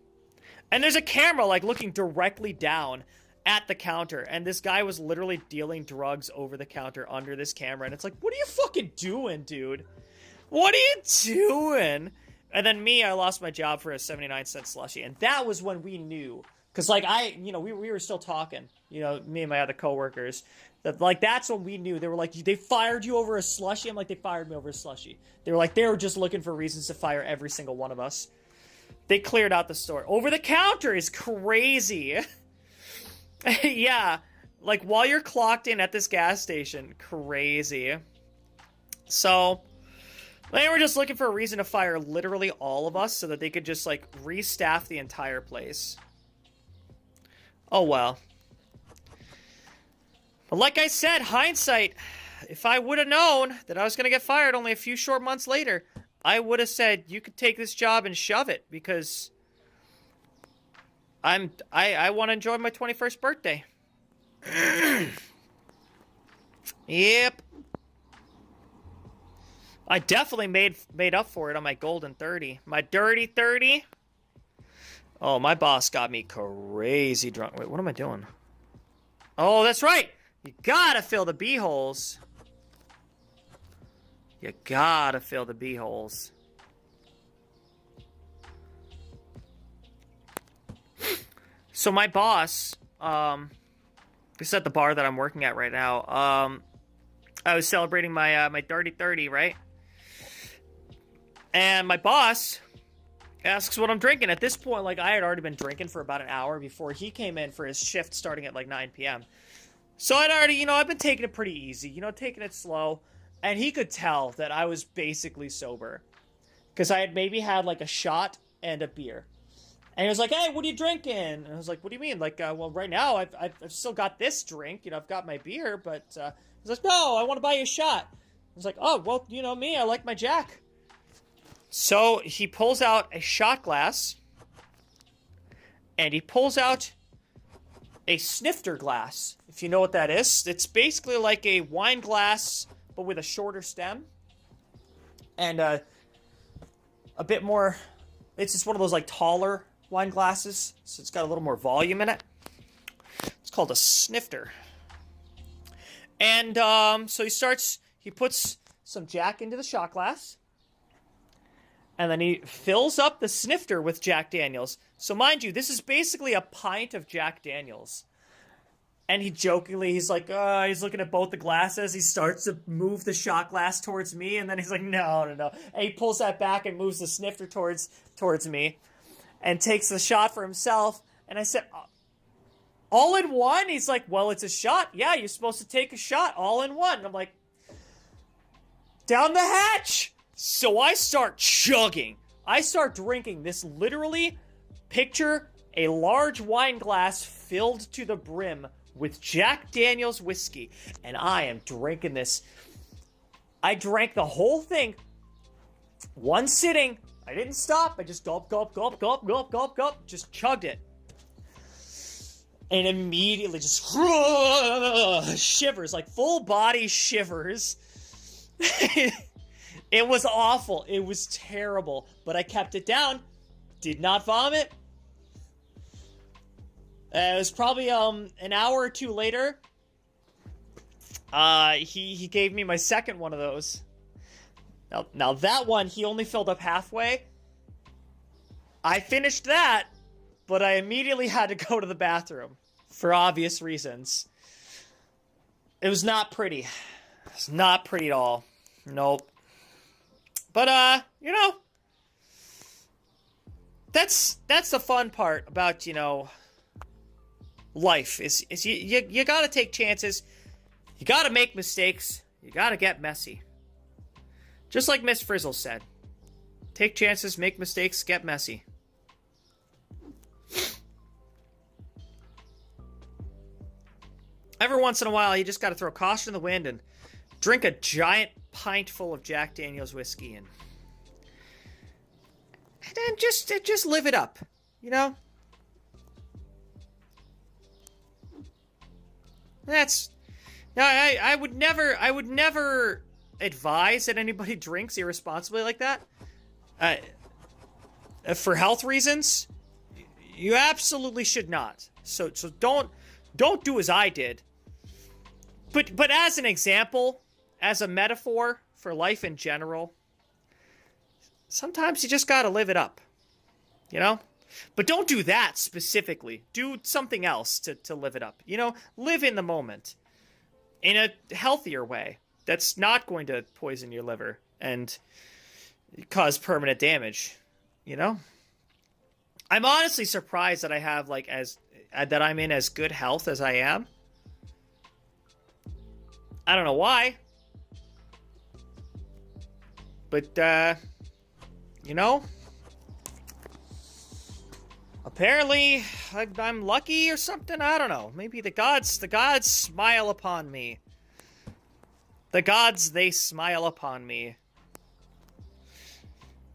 A: And there's a camera, like, looking directly down at the counter. And this guy was literally dealing drugs over the counter under this camera. And it's like, what are you fucking doing, dude? What are you doing? And then me, I lost my job for a 79-cent slushie. And that was when we knew. Because, like, we were still talking. You know, me and my other coworkers. That, like, that's when we knew. They were like, "They fired you over a slushie?" I'm like, "They fired me over a slushie." They were like, they were just looking for reasons to fire every single one of us. They cleared out the store. Over the counter is crazy. Yeah. Like, while you're clocked in at this gas station. Crazy. So, they were just looking for a reason to fire literally all of us so that they could just, like, restaff the entire place. Oh, well. But like I said, hindsight, if I would have known that I was going to get fired only a few short months later, I would have said, "You could take this job and shove it," because I want to enjoy my 21st birthday. Yep. I definitely made up for it on my golden 30. My dirty 30. Oh, my boss got me crazy drunk. Wait, what am I doing? Oh, that's right. You gotta fill the b-holes. You gotta fill the b-holes. So my boss, this is at the bar that I'm working at right now. I was celebrating my my dirty 30, right? And my boss asks what I'm drinking. At this point, like, I had already been drinking for about an hour before he came in for his shift starting at like 9 p.m. So I'd already, you know, I've been taking it pretty easy, you know, taking it slow. And he could tell that I was basically sober. Because I had maybe had like a shot and a beer. And he was like, "Hey, what are you drinking?" And I was like, "What do you mean?" Like, well, right now I've still got this drink. You know, I've got my beer, but he's like, "No, I want to buy you a shot." I was like, "Oh, well, you know me, I like my Jack." So he pulls out a shot glass. And he pulls out a snifter glass, if you know what that is. It's basically like a wine glass, but with a shorter stem. And a bit more... It's just one of those, like, taller wine glasses. So it's got a little more volume in it. It's called a snifter. And so he puts some Jack into the shot glass. And then he fills up the snifter with Jack Daniels. So mind you, this is basically a pint of Jack Daniels. And he's like, he's looking at both the glasses. He starts to move the shot glass towards me. And then he's like, no. And he pulls that back and moves the snifter towards me. And takes the shot for himself. And I said, all in one? He's like, well, it's a shot. Yeah, you're supposed to take a shot all in one. And I'm like, down the hatch. So I start chugging. I start drinking this. Literally, picture a large wine glass filled to the brim with Jack Daniels whiskey. And I am drinking this. I drank the whole thing. One sitting. I didn't stop. I just gulp, gulp, gulp, gulp, gulp, gulp, gulp. Just chugged it. And immediately just shivers. Like full body shivers. It was awful. It was terrible. But I kept it down. Did not vomit. It was probably an hour or two later. He gave me my second one of those. Now that one, he only filled up halfway. I finished that, but I immediately had to go to the bathroom. For obvious reasons. It was not pretty. It's not pretty at all. Nope. But, you know, that's the fun part about, you know, life is you gotta take chances. You gotta make mistakes. You gotta get messy. Just like Miss Frizzle said. Take chances, make mistakes, get messy. Every once in a while, you just gotta throw caution in the wind and drink a giant pint full of Jack Daniels whiskey and then just live it up, you know? That's no, I would never advise that anybody drinks irresponsibly like that. For health reasons, you absolutely should not. So don't do as I did. But as an example, as a metaphor for life in general, sometimes you just gotta live it up, you know? But don't do that specifically. Do something else to live it up. You know, live in the moment in a healthier way that's not going to poison your liver and cause permanent damage, you know? I'm honestly surprised that I have, like, that I'm in as good health as I am. I don't know why. But, you know, apparently I'm lucky or something. I don't know. Maybe the gods smile upon me. The gods, they smile upon me.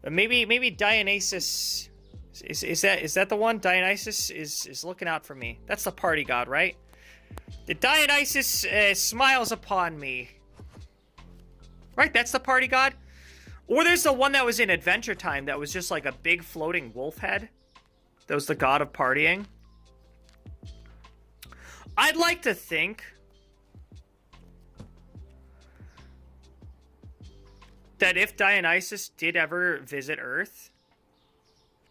A: Maybe Dionysus is that the one? Dionysus is looking out for me. That's the party god, right? The Dionysus smiles upon me. Right, that's the party god? Or there's the one that was in Adventure Time that was just like a big floating wolf head. That was the god of partying. I'd like to think that if Dionysus did ever visit Earth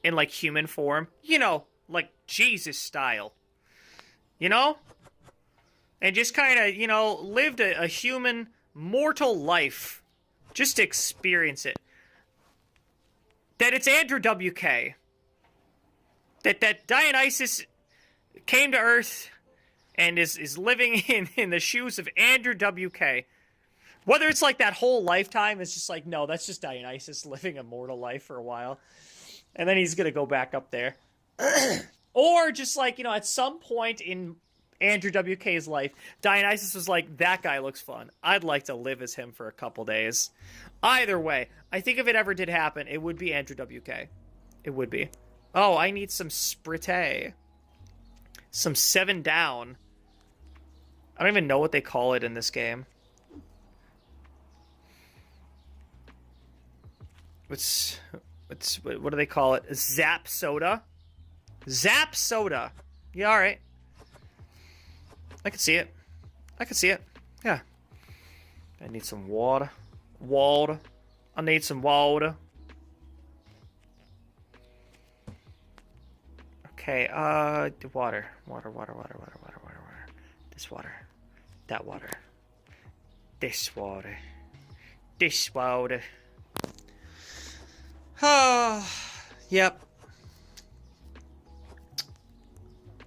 A: in, like, human form, you know, like Jesus style, you know? And just kind of, you know, lived a human, mortal life. Just to experience it. That it's Andrew WK. That Dionysus came to Earth and is living in the shoes of Andrew WK. Whether it's like that whole lifetime, it's just like, no, that's just Dionysus living a mortal life for a while. And then he's going to go back up there. Or just like, you know, at some point in Andrew WK's life, Dionysus was like, that guy looks fun. I'd like to live as him for a couple days. Either way, I think if it ever did happen, it would be Andrew WK. It would be. Oh, I need some Sprite. some 7 down. I don't even know what they call it in this game. What do they call it? Zap soda? Zap soda. Yeah, all right. I can see it. I can see it. Yeah. I need some water. Water. I need some water. Okay, water. Water. This water. That water. This water. This water. Yep.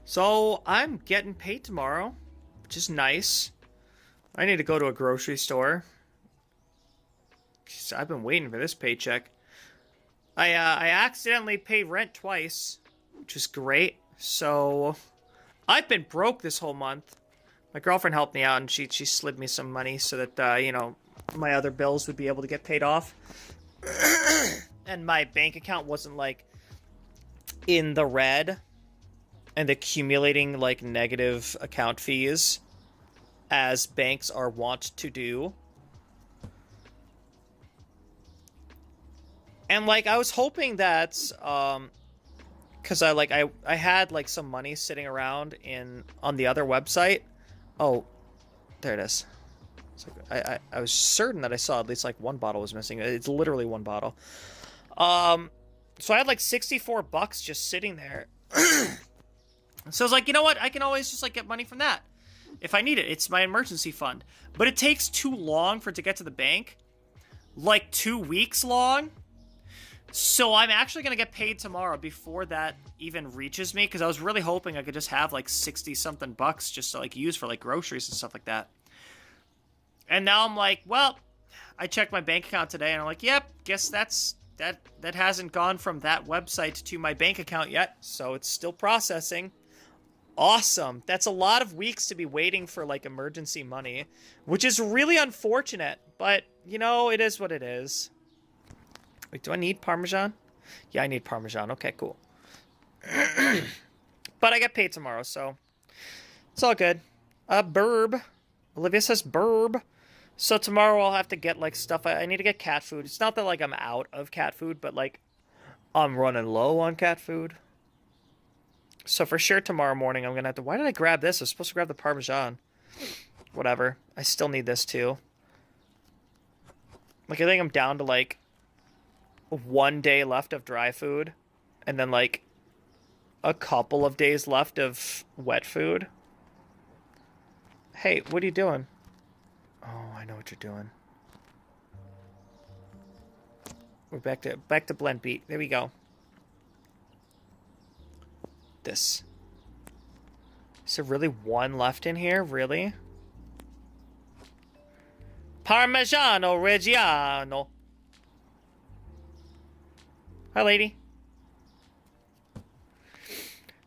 A: So, I'm getting paid tomorrow, which is nice. I need to go to a grocery store. I've been waiting for this paycheck. I accidentally paid rent twice, which is great. So, I've been broke this whole month. My girlfriend helped me out, and she slid me some money so that, you know, my other bills would be able to get paid off. And my bank account wasn't, like, in the red and accumulating, like, negative account fees, as banks are wont to do. And, like, I was hoping that, because I had, like, some money sitting around on the other website. Oh, there it is. It's like, I was certain that I saw at least, like, one bottle was missing. It's literally one bottle. So I had, like, $64 just sitting there. So I was like, you know what? I can always just, like, get money from that if I need it. It's my emergency fund. But it takes too long for it to get to the bank. Like, 2 weeks long. So I'm actually going to get paid tomorrow before that even reaches me, because I was really hoping I could just have, like, 60-something bucks just to, like, use for, like, groceries and stuff like that. And now I'm like, well, I checked my bank account today, and I'm like, yep, guess that hasn't gone from that website to my bank account yet, so it's still processing. Awesome. That's a lot of weeks to be waiting for, like, emergency money, which is really unfortunate, but, you know, it is what it is. Wait, do I need Parmesan? Yeah, I need Parmesan. Okay, cool. But I get paid tomorrow, so it's all good. Burb. Olivia says burb. So tomorrow I'll have to get, like, stuff. I need to get cat food. It's not that, like, I'm out of cat food, but, like, I'm running low on cat food. So for sure tomorrow morning I'm going to have to... Why did I grab this? I was supposed to grab the Parmesan. Whatever. I still need this, too. Like, I think I'm down to, like, 1 day left of dry food. And then, like, a couple of days left of wet food. Hey, what are you doing? Oh, I know what you're doing. We're back to blend beat. There we go. This. Is there really one left in here? Really? Parmigiano Reggiano. Hi, lady.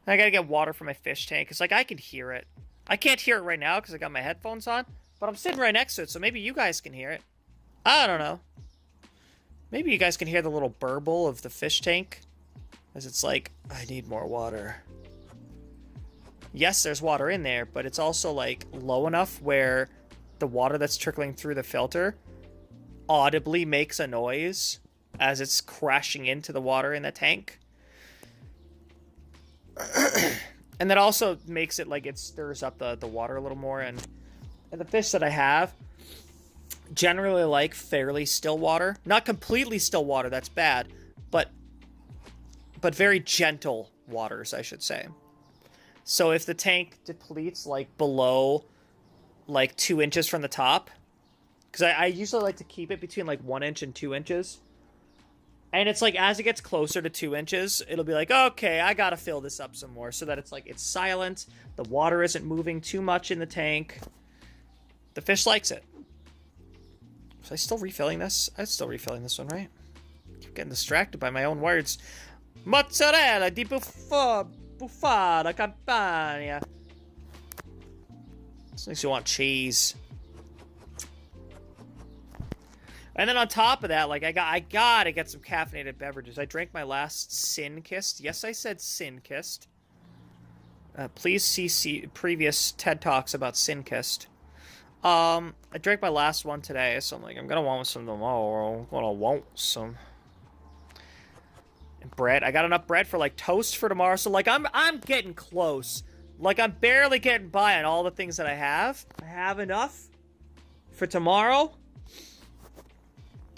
A: I gotta get water for my fish tank, because, like, I can hear it. I can't hear it right now because I got my headphones on, but I'm sitting right next to it, so maybe you guys can hear it. I don't know. Maybe you guys can hear the little burble of the fish tank, as it's like, I need more water. Yes, there's water in there, but it's also, like, low enough where the water that's trickling through the filter audibly makes a noise as it's crashing into the water in the tank. And that also makes it, like, it stirs up the water a little more. And the fish that I have generally like fairly still water. Not completely still water, that's bad. But very gentle waters, I should say. So if the tank depletes, like, below, like, 2 inches from the top, because I usually like to keep it between, like, 1 inch and 2 inches. And it's like, as it gets closer to 2 inches, it'll be like, okay, I gotta fill this up some more, so that it's like, it's silent, the water isn't moving too much in the tank. The fish likes it. Was I still refilling this? I'm still refilling this one, right? Keep getting distracted by my own words. Mozzarella di bufala campania. This makes you want cheese. And then on top of that, like, I gotta get some caffeinated beverages. I drank my last Sin-Kissed. Yes, I said Sin-Kissed. Please see previous TED Talks about Sin-Kissed. I drank my last one today, so I'm like, I'm gonna want some tomorrow. I'm gonna want some bread. I got enough bread for like toast for tomorrow, so like I'm getting close. Like I'm barely getting by on all the things that I have. I have enough for tomorrow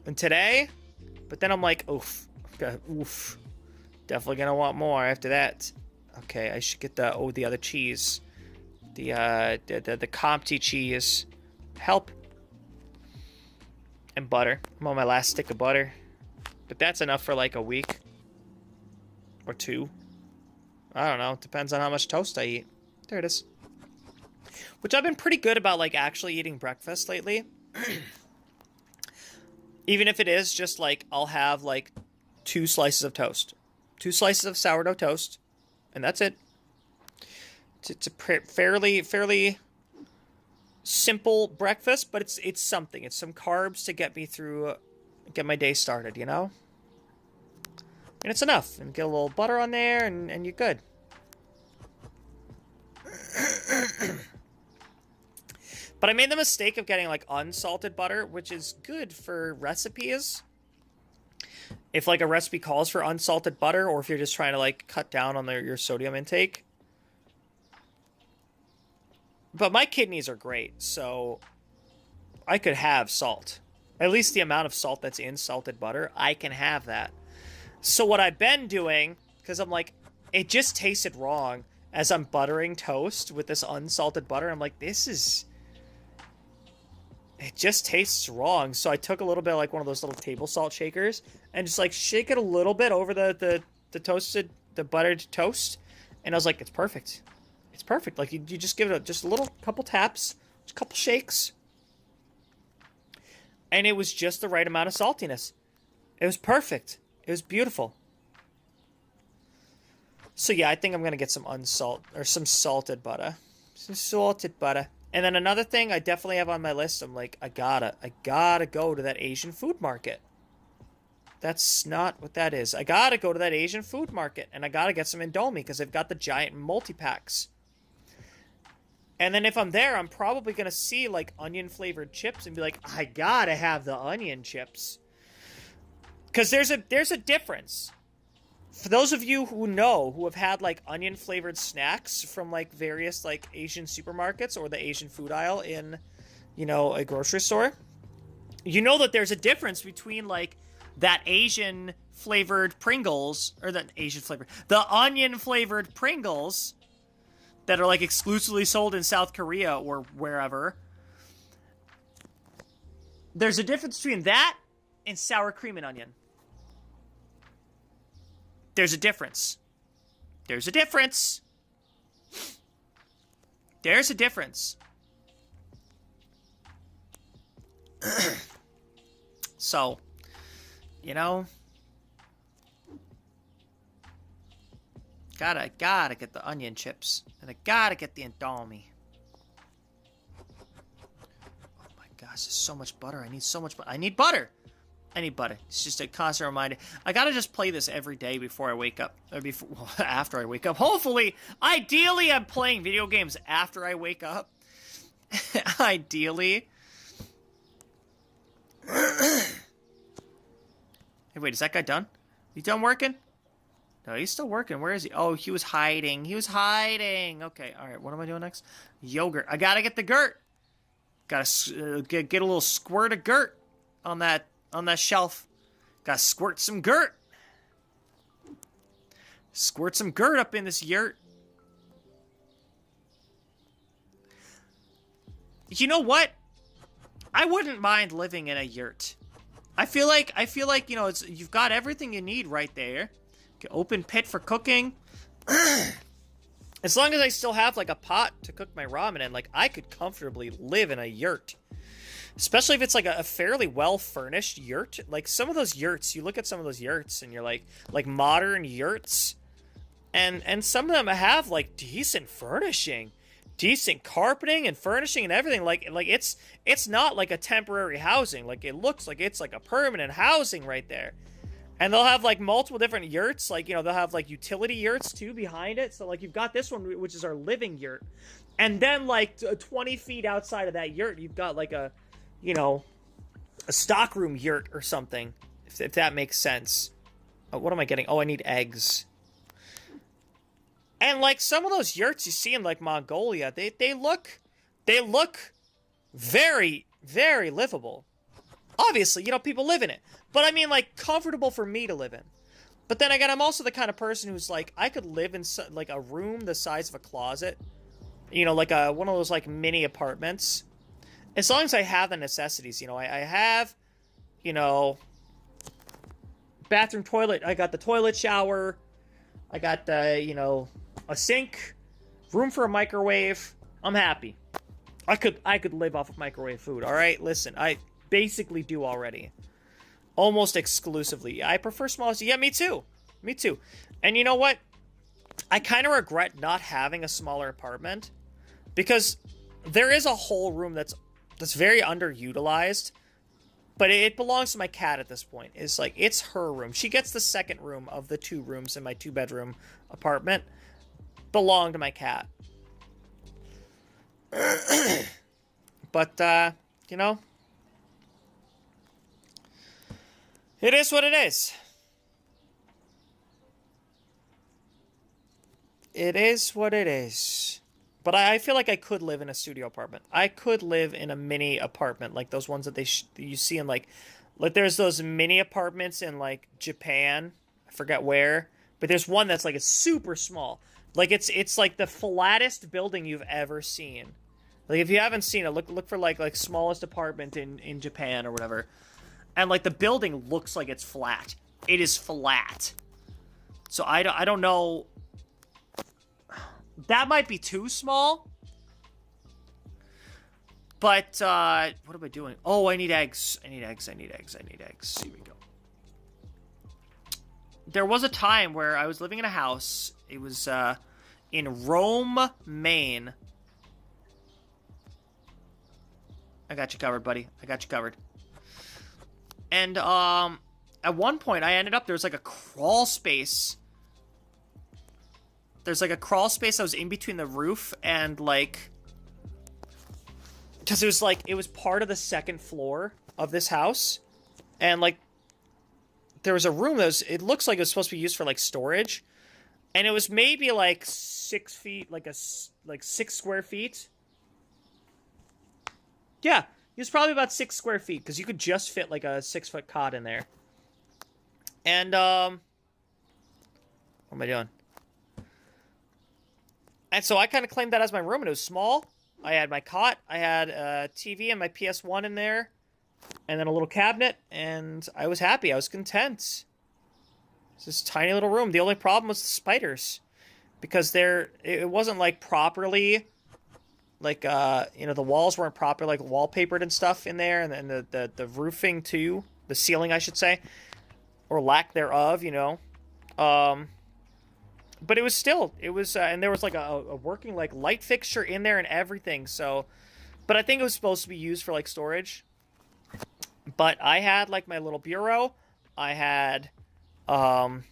A: and today, but then I'm like, oof, oof, definitely gonna want more after that. Okay, I should get the other cheese, the Comté cheese, help, and butter. I'm on my last stick of butter, but that's enough for like a week or two. I don't know. It depends on how much toast I eat. There it is. Which I've been pretty good about, like, actually eating breakfast lately. Even if it is just, like, I'll have, like, 2 slices of toast. 2 slices of sourdough toast. And that's it. It's a fairly simple breakfast, but it's something. It's some carbs to get me through, get my day started, you know? And it's enough. And get a little butter on there, and you're good. But I made the mistake of getting, like, unsalted butter, which is good for recipes. If, like, a recipe calls for unsalted butter, or if you're just trying to, like, cut down on your sodium intake. But my kidneys are great, so I could have salt. At least the amount of salt that's in salted butter, I can have that. So what I've been doing, because I'm like, it just tasted wrong as I'm buttering toast with this unsalted butter. I'm like, this is... It just tastes wrong. So I took a little bit of, like, one of those little table salt shakers and just, like, shake it a little bit over the buttered toast. And I was like, it's perfect. It's perfect. Like, you just give it just a little couple taps, just a couple shakes. And it was just the right amount of saltiness. It was perfect. It was beautiful. So yeah, I think I'm gonna get some some salted butter. Some salted butter. And then another thing I definitely have on my list, I'm like, I gotta go to that Asian food market. That's not what that is. I gotta go to that Asian food market, and I gotta get some Indomie, because they've got the giant multi-packs. And then if I'm there, I'm probably gonna see, like, onion-flavored chips and be like, I gotta have the onion chips. Because there's a difference. For those of you who have had, like, onion-flavored snacks from, like, various, like, Asian supermarkets or the Asian food aisle in, you know, a grocery store, you know that there's a difference between, like, that Asian-flavored Pringles, or the onion-flavored Pringles that are, like, exclusively sold in South Korea or wherever. There's a difference between that and sour cream and onion. There's a difference. There's a difference. There's a difference. So, you know, gotta get the onion chips, and I gotta get the Indomie. Oh my gosh, there's so much butter. I need so much butter. I need butter. I need butter. It's just a constant reminder. I gotta just play this every day before I wake up. Or after I wake up. Hopefully, ideally, I'm playing video games after I wake up. Ideally. Hey, wait, is that guy done? You done working? No, he's still working. Where is he? Oh, he was hiding. He was hiding. Okay, alright, what am I doing next? Yogurt. I gotta get the gurt. Gotta get a little squirt of gurt on that shelf. Gotta squirt some gurt. Squirt some gurt up in this yurt. You know what? I wouldn't mind living in a yurt. I feel like, you know, you've got everything you need right there. Open pit for cooking. As long as I still have, like, a pot to cook my ramen in, like, I could comfortably live in a yurt. Especially if it's, like, a fairly well-furnished yurt. Like, some of those yurts, you look at some of those yurts, and you're like modern yurts. And some of them have, like, decent furnishing. Decent carpeting and furnishing and everything. Like it's not like a temporary housing. Like, it looks like it's like a permanent housing right there. And they'll have, like, multiple different yurts. Like, they'll have, like, utility yurts, too, behind it. So, like, you've got this one, which is our living yurt. And then, like, 20 feet outside of that yurt, you've got, like, a stockroom yurt or something. If that makes sense. What am I getting? Oh, I need eggs. And, like, some of those yurts you see in, like, Mongolia, they look very, very livable. Obviously, people live in it. But I mean, like, comfortable for me to live in. But then again, I'm also the kind of person who's like, I could live in, like, a room the size of a closet. Like one of those, like, mini apartments. As long as I have the necessities, I have, bathroom, toilet. I got the toilet, shower. I got, a sink. Room for a microwave. I'm happy. I could live off of microwave food, alright? Listen, I basically do already. Almost exclusively. I prefer small. Yeah, me too. Me too. And you know what? I kind of regret not having a smaller apartment. Because there is a whole room that's very underutilized. But it belongs to my cat at this point. It's like, it's her room. She gets the second room of the 2 rooms in my 2-bedroom apartment. Belong to my cat. But, it is what it is. It is what it is. But I feel like I could live in a studio apartment. I could live in a mini apartment, like those ones that you see in, like there's those mini apartments in, like, Japan. I forget where. But there's one that's, like, it's super small. Like, it's like the flattest building you've ever seen. Like, if you haven't seen it, look for, like smallest apartment in Japan or whatever. And, like, the building looks like it's flat. It is flat. So I don't know. That might be too small. But, what am I doing? Oh, I need eggs. I need eggs. Here we go. There was a time where I was living in a house. It was, in Rome, Maine. I got you covered, buddy. I got you covered. And, at one point, I ended up, there was, like, a crawl space. There's, like, a crawl space that was in between the roof and, like... Because it was, like, it was part of the second floor of this house. And, like, there was a room that was... It looks like it was supposed to be used for, like, storage. And it was maybe, like, 6 feet, like 6 square feet. Yeah, it was probably about 6 square feet. Because you could just fit, like, a 6-foot cot in there. And, what am I doing? And so I kind of claimed that as my room, and it was small. I had my cot, I had a TV and my PS1 in there, and then a little cabinet, and I was happy. I was content. It's this tiny little room. The only problem was the spiders. Because it wasn't, like, properly, like, the walls weren't properly, like, wallpapered and stuff in there, and then the roofing, too. The ceiling, I should say. Or lack thereof, But it was still, and there was, like, a working, like, light fixture in there and everything, so... But I think it was supposed to be used for, like, storage. But I had, like, my little bureau. I had, my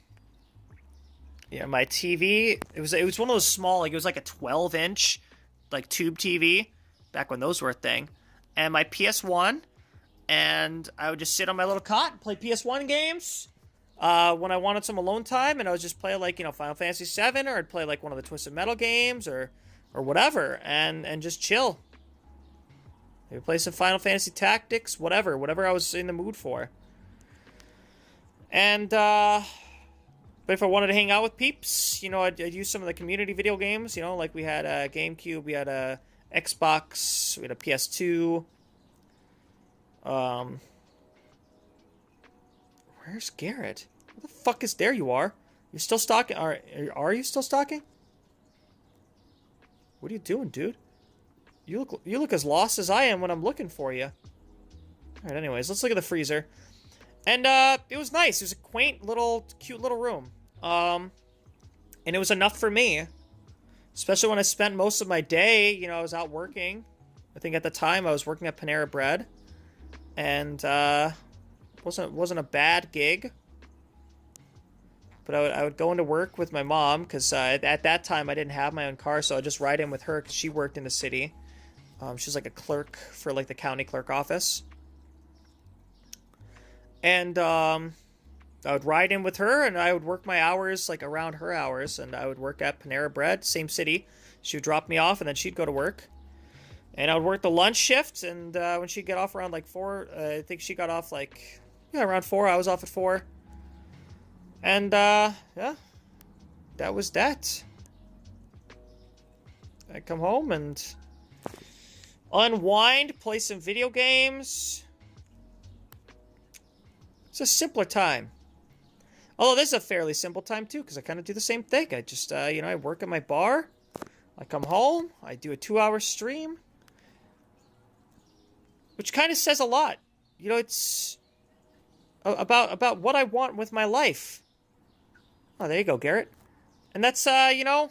A: TV. It was one of those small, like, it was, like, a 12-inch, like, tube TV. Back when those were a thing. And my PS1. And I would just sit on my little cot and play PS1 games. When I wanted some alone time, and I would just play, like, Final Fantasy VII, or I'd play, like, one of the Twisted Metal games, or whatever, and just chill. Maybe play some Final Fantasy Tactics, whatever I was in the mood for. And, but if I wanted to hang out with peeps, I'd use some of the community video games, like we had a GameCube, we had a Xbox, we had a PS2, where's Garrett? Where the fuck is... There you are. You're still stalking... Are you still stalking? What are you doing, dude? You look as lost as I am when I'm looking for you. Alright, anyways, let's look at the freezer. And, it was nice. It was a quaint little... Cute little room. And it was enough for me. Especially when I spent most of my day, I was out working. I think at the time I was working at Panera Bread. And, wasn't a bad gig. But I would go into work with my mom because at that time I didn't have my own car, so I'd just ride in with her because she worked in the city. She's like a clerk for like the county clerk office. And I would ride in with her, and I would work my hours like around her hours, and I would work at Panera Bread, same city. She would drop me off, and then she'd go to work. And I would work the lunch shift, and when she'd get off around like 4, I think she got off like, yeah, around 4. I was off at 4. And, yeah, that was that. I'd come home and unwind, play some video games. It's a simpler time. Although this is a fairly simple time, too, because I kind of do the same thing. I just, you know, I work at my bar. I come home. I do a 2-hour stream. Which kind of says a lot. You know, it's about what I want with my life. Oh, there you go, Garrett. And that's, you know,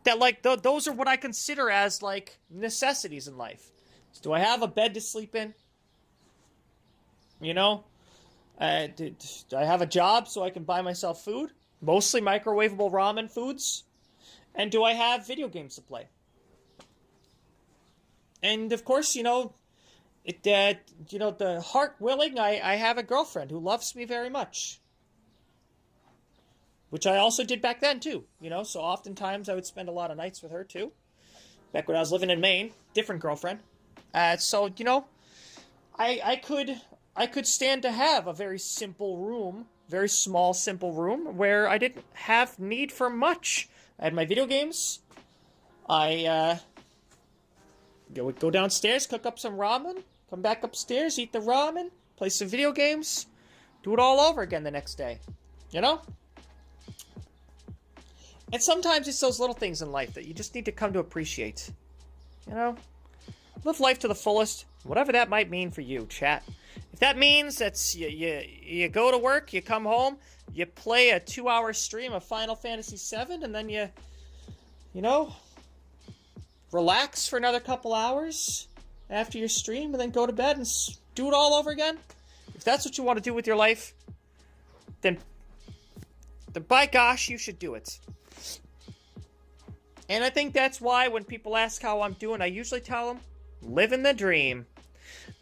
A: that, like, those are what I consider as, like, necessities in life. So do I have a bed to sleep in? You know? Do I have a job so I can buy myself food? Mostly microwavable ramen foods. And do I have video games to play? And, of course, you know, you know, the heart willing, I have a girlfriend who loves me very much. Which I also did back then, too. You know, so oftentimes I would spend a lot of nights with her, too. Back when I was living in Maine. Different girlfriend. So, you know, I could stand to have a very simple room, very small, simple room, where I didn't have need for much. I had my video games. I would go downstairs, cook up some ramen, come back upstairs, eat the ramen, play some video games, do it all over again the next day. You know? And sometimes it's those little things in life that you just need to come to appreciate. You know? Live life to the fullest, whatever that might mean for you, chat. If that means that you go to work, you come home, you play a 2-hour stream of Final Fantasy VII, and then you know, relax for another couple hours after your stream, and then go to bed and do it all over again. If that's what you want to do with your life, then by gosh, you should do it. And I think that's why when people ask how I'm doing, I usually tell them, living the dream.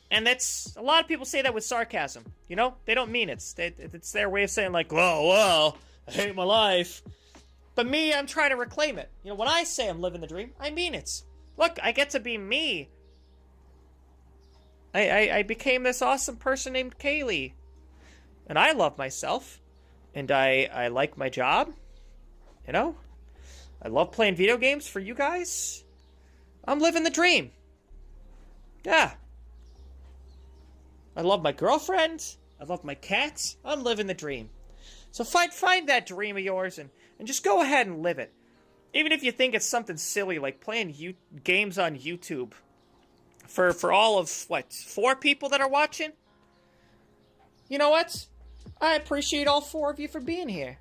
A: And that's, a lot of people say that with sarcasm, you know? They don't mean it. It's their way of saying like, well, I hate my life. But me, I'm trying to reclaim it. You know, when I say I'm living the dream, I mean it. Look, I get to be me. I became this awesome person named Kayleigh. And I love myself. And I like my job. You know? I love playing video games for you guys. I'm living the dream. Yeah. I love my girlfriend. I love my cats. I'm living the dream. So find that dream of yours and just go ahead and live it. Even if you think it's something silly like playing games on YouTube. For all of, 4 people that are watching? You know what? I appreciate all 4 of you for being here.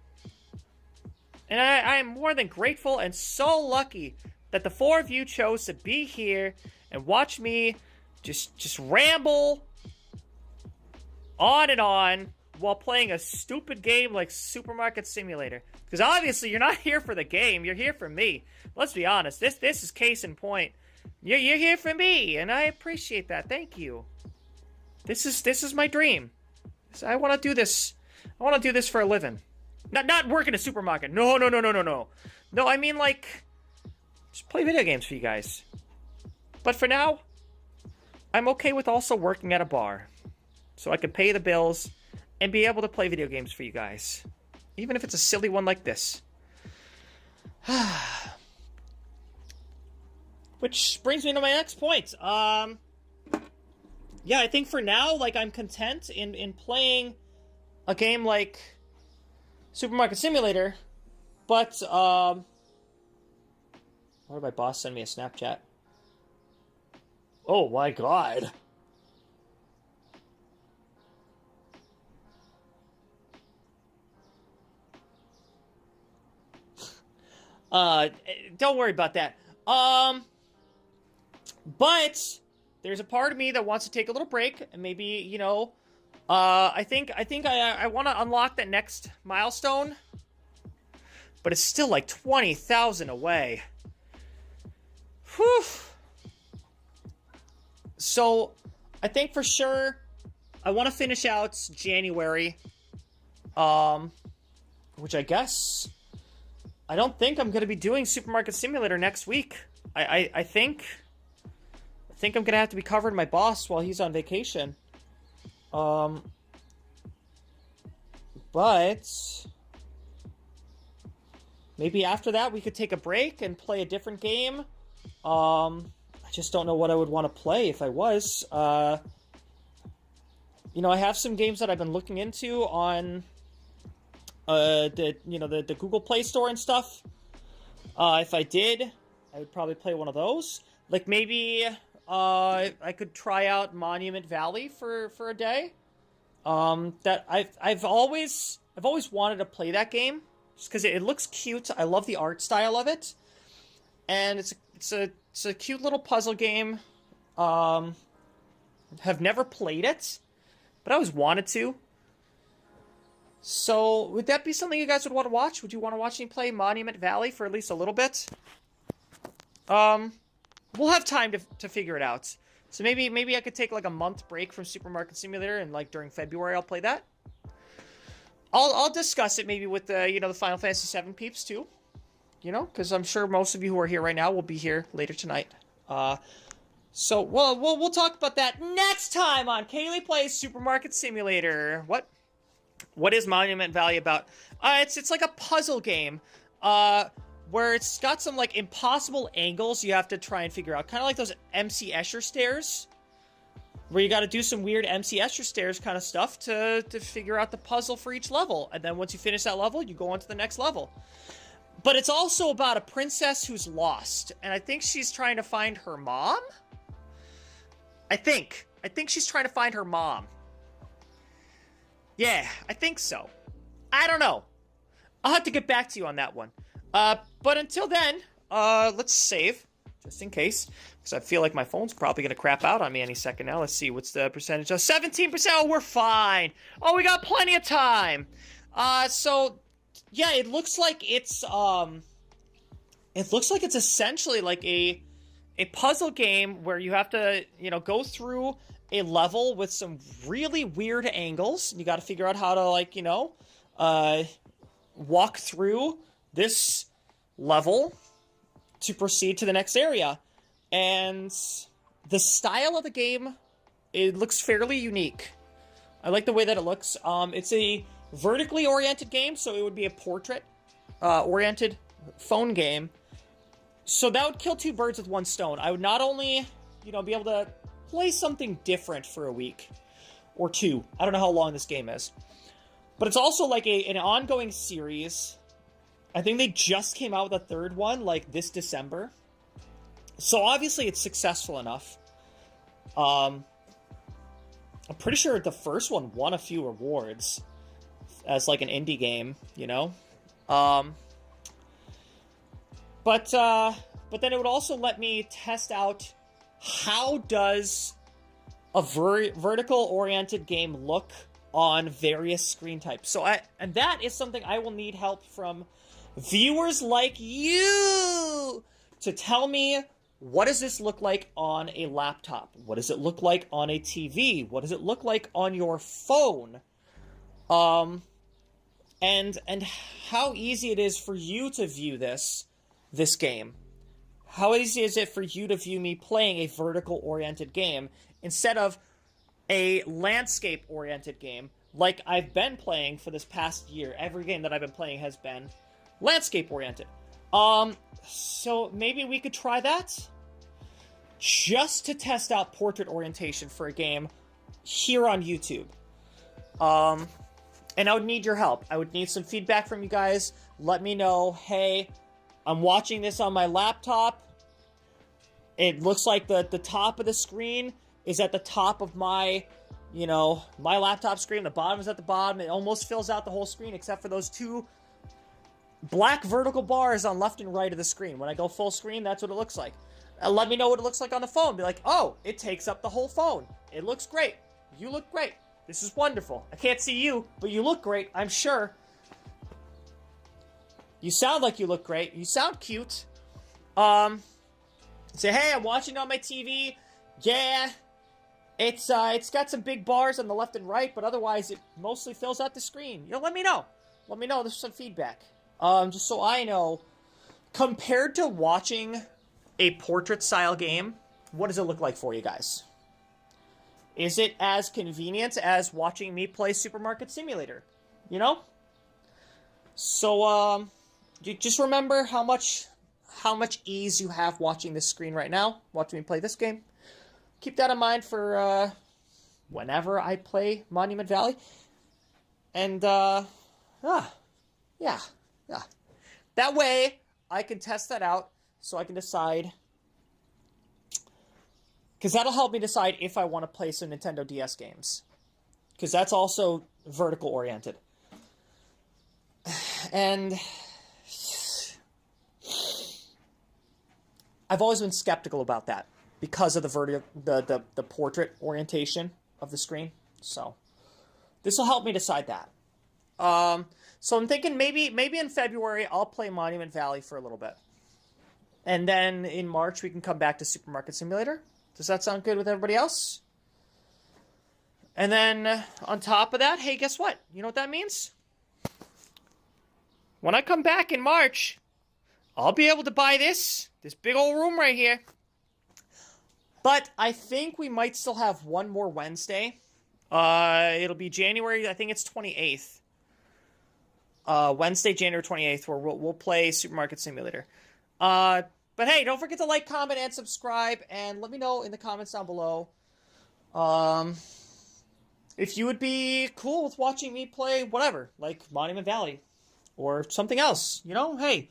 A: And I am more than grateful and so lucky that the 4 of you chose to be here and watch me just ramble on and on while playing a stupid game like Supermarket Simulator. Because obviously you're not here for the game, you're here for me. Let's be honest, this is case in point. You're here for me, and I appreciate that. Thank you. This is my dream. I want to do this. I want to do this for a living. Not work in a supermarket. No. No, I mean like just play video games for you guys. But for now, I'm okay with also working at a bar. So I can pay the bills and be able to play video games for you guys. Even if it's a silly one like this. Which brings me to my next point. Yeah, I think for now, like, I'm content in playing a game like Supermarket Simulator. But, why did my boss send me a Snapchat? Oh my god. Don't worry about that. But there's a part of me that wants to take a little break and maybe, you know, I want to unlock that next milestone, but it's still like 20,000 away. Whew. So, I think for sure I want to finish out January, which I guess I don't think I'm going to be doing Supermarket Simulator next week. I think I'm going to have to be covering my boss while he's on vacation. But maybe after that we could take a break and play a different game. I just don't know what I would want to play if I was. You know, I have some games that I've been looking into on the Google Play Store and stuff. If I did, I would probably play one of those. Like maybe I could try out Monument Valley for a day. That I've always wanted to play that game just because it looks cute. I love the art style of it, and it's a cute little puzzle game. Have never played it, but I always wanted to. So, would that be something you guys would want to watch? Would you want to watch me play Monument Valley for at least a little bit? We'll have time to figure it out. So maybe I could take like a month break from Supermarket Simulator, and like during February I'll play that. I'll discuss it maybe with the the Final Fantasy VII peeps too. You know, because I'm sure most of you who are here right now will be here later tonight. So we'll talk about that next time on Kayleigh Plays Supermarket Simulator. What is Monument Valley about? It's like a puzzle game, where it's got some like impossible angles you have to try and figure out, kind of like those MC Escher stairs, where you got to do some weird MC Escher stairs kind of stuff to figure out the puzzle for each level, and then once you finish that level, you go on to the next level. But it's also about a princess who's lost, and I think she's trying to find her mom. I think she's trying to find her mom. Yeah, I think so. I don't know. I'll have to get back to you on that one. But until then, let's save, just in case, because I feel like my phone's probably going to crap out on me any second now. Let's see, what's the percentage? 17%, oh, we're fine. Oh, we got plenty of time. So, yeah, it looks like it's essentially like a puzzle game where you have to, go through a level with some really weird angles. You got to figure out how to, like, walk through this level to proceed to the next area. And the style of the game, it looks fairly unique. I like the way that it looks. It's a vertically oriented game, so it would be a portrait oriented phone game. So that would kill two birds with one stone. I would not only, be able to play something different for a week or two. I don't know how long this game is. But it's also like an ongoing series. I think they just came out with a third one, like, this December. So, obviously, it's successful enough. I'm pretty sure the first one won a few awards as, like, an indie game, But then it would also let me test out how does a vertical-oriented game look on various screen types. And that is something I will need help from viewers like you to tell me, what does this look like on a laptop? What does it look like on a TV? What does it look like on your phone? And how easy it is for you to view this game. How easy is it for you to view me playing a vertical-oriented game instead of a landscape-oriented game like I've been playing for this past year? Every game that I've been playing has been landscape-oriented. So maybe we could try that just to test out portrait orientation for a game here on YouTube. And I would need your help. I would need some feedback from you guys. Let me know, hey, I'm watching this on my laptop. It looks like the top of the screen is at the top of my, my laptop screen. The bottom is at the bottom. It almost fills out the whole screen except for those two black vertical bars on left and right of the screen. When I go full screen, that's what it looks like. Let me know what it looks like on the phone. Be like, oh, it takes up the whole phone. It looks great. You look great. This is wonderful. I can't see you, but you look great, I'm sure. You sound like you look great. You sound cute. Say, hey, I'm watching on my TV. Yeah. It's got some big bars on the left and right, but otherwise it mostly fills out the screen. You know, let me know. Let me know. There's some feedback. Just so I know, compared to watching a portrait-style game, what does it look like for you guys? Is it as convenient as watching me play Supermarket Simulator? You know? So, you just remember how much ease you have watching this screen right now, watching me play this game. Keep that in mind for, whenever I play Monument Valley. And, yeah. That way, I can test that out, so I can decide. Because that'll help me decide if I want to play some Nintendo DS games. Because that's also vertical-oriented. And I've always been skeptical about that because of the portrait orientation of the screen. So this will help me decide that. So I'm thinking maybe in February I'll play Monument Valley for a little bit. And then in March we can come back to Supermarket Simulator. Does that sound good with everybody else? And then on top of that, hey, guess what? You know what that means? When I come back in March, I'll be able to buy this big old room right here. But I think we might still have one more Wednesday. It'll be January, I think it's 28th. Wednesday, January 28th, where we'll play Supermarket Simulator. But hey, don't forget to like, comment, and subscribe, and let me know in the comments down below if you would be cool with watching me play whatever, like Monument Valley or something else. You know, hey,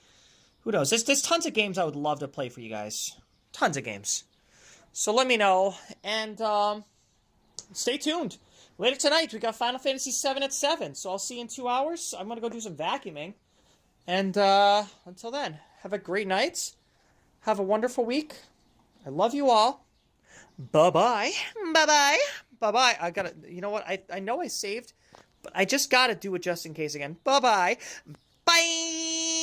A: who knows? There's tons of games I would love to play for you guys. Tons of games. So let me know, and stay tuned. Later tonight, we got Final Fantasy VII at 7, so I'll see you in 2 hours. I'm going to go do some vacuuming. And until then, have a great night. Have a wonderful week. I love you all. Bye-bye. Bye-bye. Bye-bye. I gotta, you know what? I know I saved, but I just gotta do it just in case again. Bye-bye. Bye!